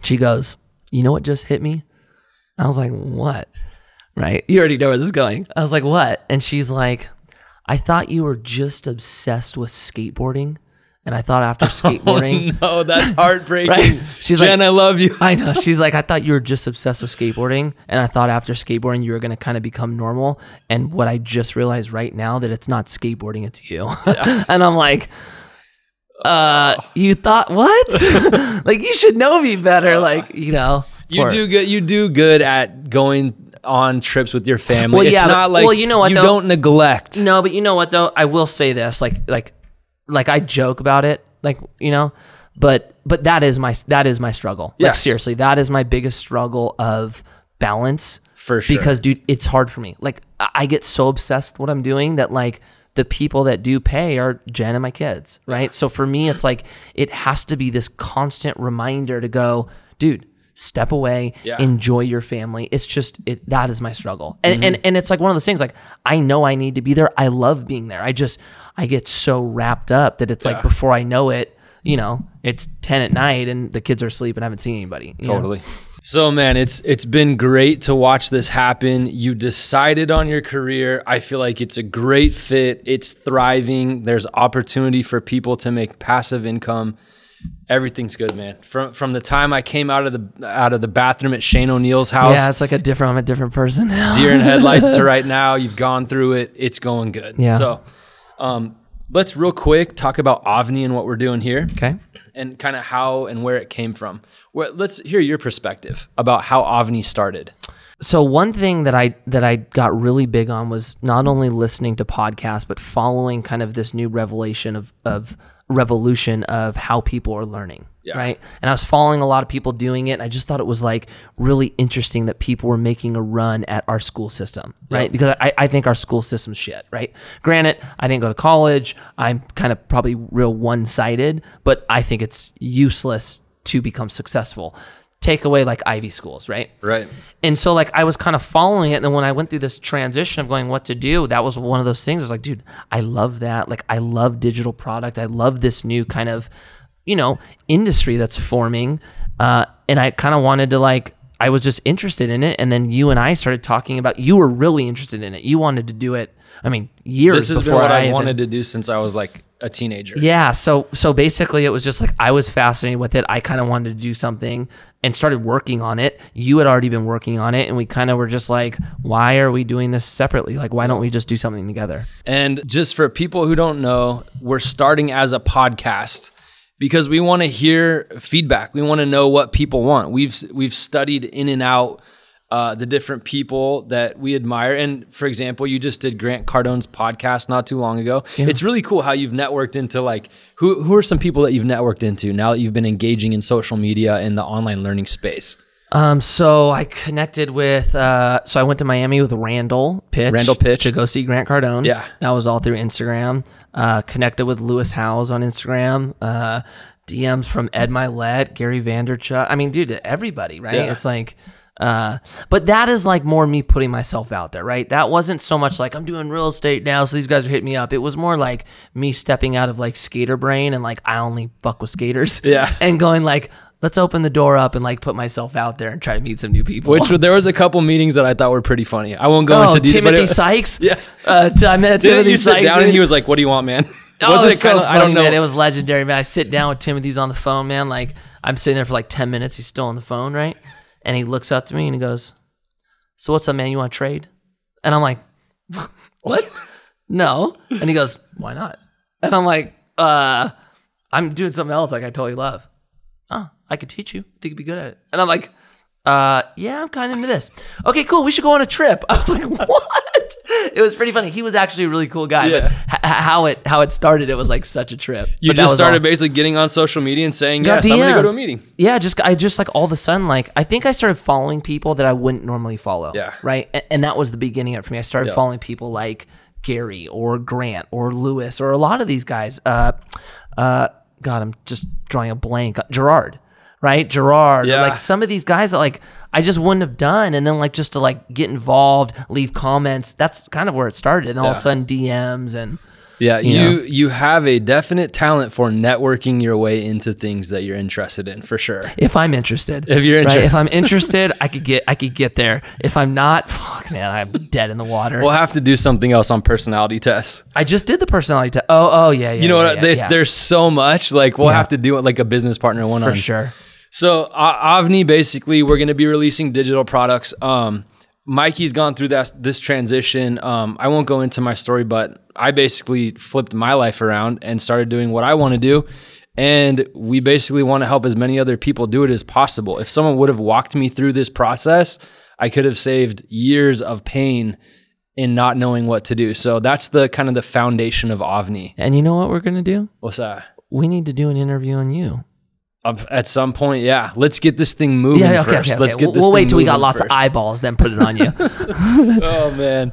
She goes, you know what just hit me? I was like, what? Right? You already know where this is going. I was like, what? And she's like, I thought you were just obsessed with skateboarding. And I thought after skateboarding. Oh, no, that's heartbreaking. Right? She's Jen, like, I love you. I know. She's like, I thought you were just obsessed with skateboarding. And I thought after skateboarding, you were going to kind of become normal. And what I just realized right now that it's not skateboarding, it's you. Yeah. And I'm like, you thought what? Like, you should know me better. Like, you know. You do good at going on trips with your family. Well, it's yeah, not like you know what, you though? don't neglect. No, but you know what though? I will say this, like I joke about it, like, you know, but that is my struggle. Yeah. Like, seriously, that is my biggest struggle of balance. For sure. Because dude, it's hard for me. Like, I get so obsessed with what I'm doing that like the people that do pay are Jen and my kids, right? So for me, it's like, it has to be this constant reminder to go, dude, step away, enjoy your family. It's just, that is my struggle. And, and it's like one of those things, like, I know I need to be there. I love being there. I get so wrapped up that it's like, before I know it, you know, it's 10 at night and the kids are asleep and I haven't seen anybody. Totally. Know? So man, it's been great to watch this happen. You decided on your career. I feel like it's a great fit. It's thriving. There's opportunity for people to make passive income. Everything's good, man. From the time I came out of the bathroom at Shane O'Neill's house. Yeah, it's like I'm a different person now. Deer in headlights to right now. You've gone through it. It's going good. Yeah. So let's real quick talk about AVNI and what we're doing here. Okay. And kind of how and where it came from. Let's hear your perspective about how AVNI started. So one thing that I got really big on was not only listening to podcasts, but following kind of this new revolution of how people are learning, right? And I was following a lot of people doing it. And I just thought it was like really interesting that people were making a run at our school system, right? Yep. Because I think our school system's shit, right? Granted, I didn't go to college. I'm kind of probably real one-sided, but I think it's useless to become successful. Take away like Ivy schools, right? Right. And so like I was kind of following it. And then when I went through this transition of going what to do, that was one of those things. I was like, dude, I love that. Like, I love digital product. I love this new kind of, you know, industry that's forming. And I kind of wanted to like, I was just interested in it. And then you and I started talking about, you were really interested in it. You wanted to do it. I mean, years before. This has been what I wanted to do since I was like a teenager. Yeah. So basically it was just like, I was fascinated with it. I kind of wanted to do something and started working on it. You had already been working on it. And we kind of were just like, why are we doing this separately? Like, why don't we just do something together? And just for people who don't know, we're starting as a podcast because we want to hear feedback. We want to know what people want. We've studied in and out the different people that we admire. And for example, you just did Grant Cardone's podcast not too long ago. Yeah. It's really cool how you've networked into like, who are some people that you've networked into now that you've been engaging in social media in the online learning space? So I connected with, so I went to Miami with Randall Pitch to go see Grant Cardone. Yeah. That was all through Instagram. Connected with Lewis Howes on Instagram. DMs from Ed Milet, Gary Vanderchuk. I mean, dude, everybody, right? Yeah. It's like, but that is like more me putting myself out there, right? That wasn't so much like I'm doing real estate now, so these guys are hitting me up. It was more like me stepping out of like skater brain and like I only fuck with skaters. Yeah. And going like, let's open the door up and like put myself out there and try to meet some new people. Which there was a couple meetings that I thought were pretty funny. I won't go into detail. Timothy Sykes. Yeah. I met Timothy Sykes. Sit down and he was like, "What do you want, man?" Oh, it was so funny, I don't know. Man. It was legendary, man. I sit down with Timothy's on the phone, man. Like I'm sitting there for like 10 minutes. He's still on the phone, right? And he looks up to me and he goes, "So what's up, man? You want to trade?" And I'm like, "What? No." And he goes, "Why not?" And I'm like, "I'm doing something else like I totally love." "Oh, I could teach you. Think you'd be good at it." And I'm like, "Yeah, I'm kind of into this." "Okay, cool. We should go on a trip." I was like, "What?" It was pretty funny. He was actually a really cool guy, but how it started, it was like such a trip. You just started basically getting on social media and saying, "Yes, I'm gonna go to a meeting." Yeah, I just like all of a sudden, like I think I started following people that I wouldn't normally follow. Yeah. Right. And that was the beginning of it for me. I started following people like Gary or Grant or Lewis or a lot of these guys. God, I'm just drawing a blank. Gerard, right? Gerard, or like some of these guys that like I just wouldn't have done, and then like just to like get involved, leave comments. That's kind of where it started, and all of a sudden DMs and. Yeah, you have a definite talent for networking your way into things that you're interested in, for sure. If I'm interested. If you're interested. Right? If I'm interested, I could get there. If I'm not, fuck man, I'm dead in the water. We'll have to do something else on personality tests. I just did the personality test. Oh yeah. You know what? There's so much. Like we'll have to do it like a business partner one for sure. So AVNI, basically, we're going to be releasing digital products. Mikey's gone through this transition. I won't go into my story, but I basically flipped my life around and started doing what I want to do. And we basically want to help as many other people do it as possible. If someone would have walked me through this process, I could have saved years of pain in not knowing what to do. So that's the kind of the foundation of AVNI. And you know what we're going to do? What's that? We need to do an interview on you. At some point, yeah. Let's get this thing moving first. Okay. Let's get this. We'll wait till we got lots of eyeballs, then put it on you. Oh man.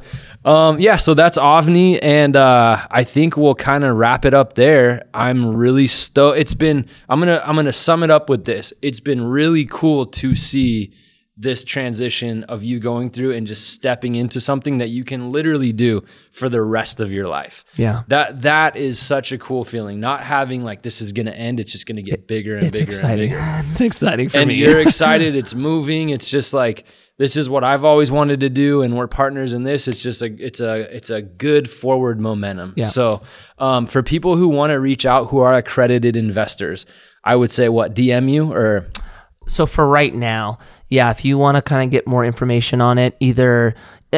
So that's AVNI, and I think we'll kind of wrap it up there. I'm really stoked. I'm gonna sum it up with this. It's been really cool to see this transition of you going through and just stepping into something that you can literally do for the rest of your life. Yeah. That is such a cool feeling. Not having like this is gonna end. It's just gonna get bigger and bigger. Exciting. And bigger. It's exciting for me. And you're excited. It's moving. It's just like, this is what I've always wanted to do, and we're partners in this. It's just it's a good forward momentum. Yeah. So for people who want to reach out, who are accredited investors, I would say DM you or. So for right now, if you want to kind of get more information on it, either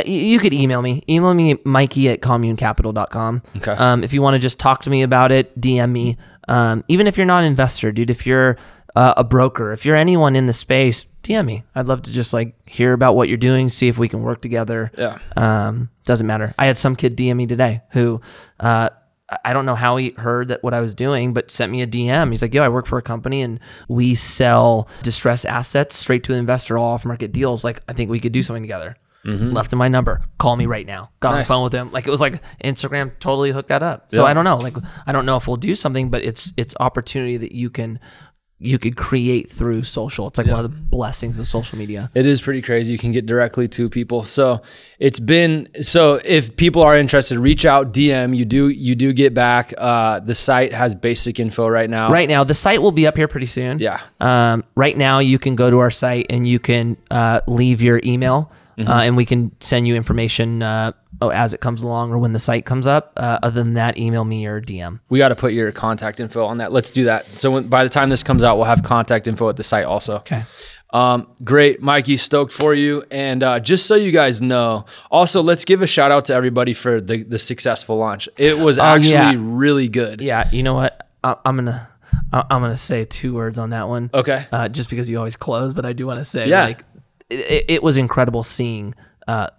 you could email me Mikey@communecapital.com. Okay. If you want to just talk to me about it, DM me. Even if you're not an investor, dude, if you're a broker, if you're anyone in the space, DM me. I'd love to just like hear about what you're doing, see if we can work together. Yeah. Doesn't matter. I had some kid DM me today who, I don't know how he heard that what I was doing, but sent me a DM. He's like, yo, I work for a company and we sell distressed assets straight to an investor, all off market deals. Like, I think we could do something together. Mm-hmm. Left him my number. Call me right now. Got on the phone with him. Like, it was like Instagram totally hooked that up. So I don't know. Like, I don't know if we'll do something, but it's opportunity that you could create through social. It's like one of the blessings of social media. It is pretty crazy. You can get directly to people. So if people are interested, reach out, DM. You do get back. The site has basic info right now. Right now, the site will be up here pretty soon. Yeah. Right now you can go to our site and you can leave your email and we can send you information as it comes along or when the site comes up. Other than that, email me or DM. We got to put your contact info on that. Let's do that. So by the time this comes out, we'll have contact info at the site also. Okay. Great, Mikey, stoked for you. And just so you guys know, also let's give a shout out to everybody for the successful launch. It was actually really good. Yeah. You know what? I'm gonna say 2 words on that one. Okay. Just because you always close, but I do want to say like it was incredible seeing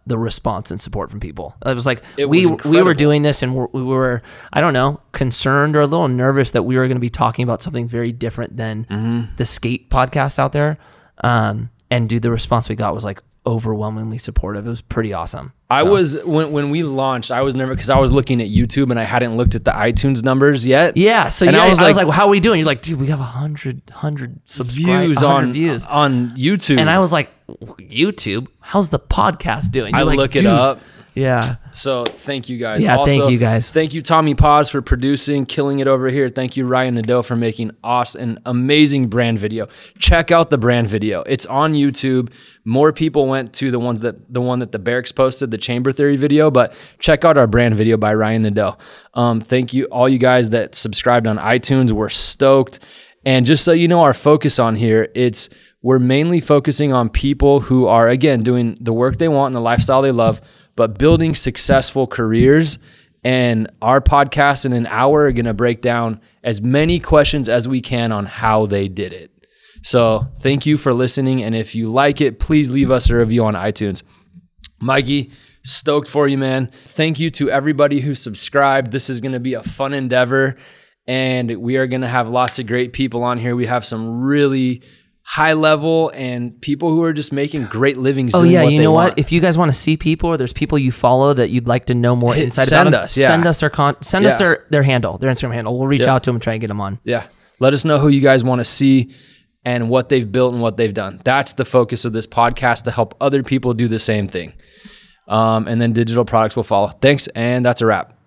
the response and support from people. It was like we were doing this and we were, I don't know, concerned or a little nervous that we were going to be talking about something very different than the skate podcasts out there. And dude, the response we got was like overwhelmingly supportive. It was pretty awesome. I was when we launched, I was nervous because I was looking at YouTube and I hadn't looked at the iTunes numbers yet. Yeah, so I was like, well, how are we doing? You're like, dude, we have 100 views on YouTube, and I was like, YouTube? How's the podcast doing? I look it up. Yeah. So thank you guys. Yeah, also, thank you guys. Thank you, Tommy Paz, for producing, killing it over here. Thank you, Ryan Nadeau, for making an amazing brand video. Check out the brand video. It's on YouTube. More people went to the one that the Barracks posted, the Chamber Theory video, but check out our brand video by Ryan Nadeau. Thank you, all you guys that subscribed on iTunes. We're stoked. And just so you know, our focus on here, we're mainly focusing on people who are, again, doing the work they want and the lifestyle they love, but building successful careers. And our podcast in an hour are going to break down as many questions as we can on how they did it. So thank you for listening. And if you like it, please leave us a review on iTunes. Mikey, stoked for you, man. Thank you to everybody who subscribed. This is going to be a fun endeavor, and we are going to have lots of great people on here. We have some really high level and people who are just making great livings doing what they want. Oh yeah, you know what? If you guys want to see people or there's people you follow that you'd like to know more insight about them, send us their handle, their Instagram handle. We'll reach out to them and try and get them on. Yeah. Let us know who you guys want to see and what they've built and what they've done. That's the focus of this podcast, to help other people do the same thing. And then digital products will follow. Thanks, and that's a wrap.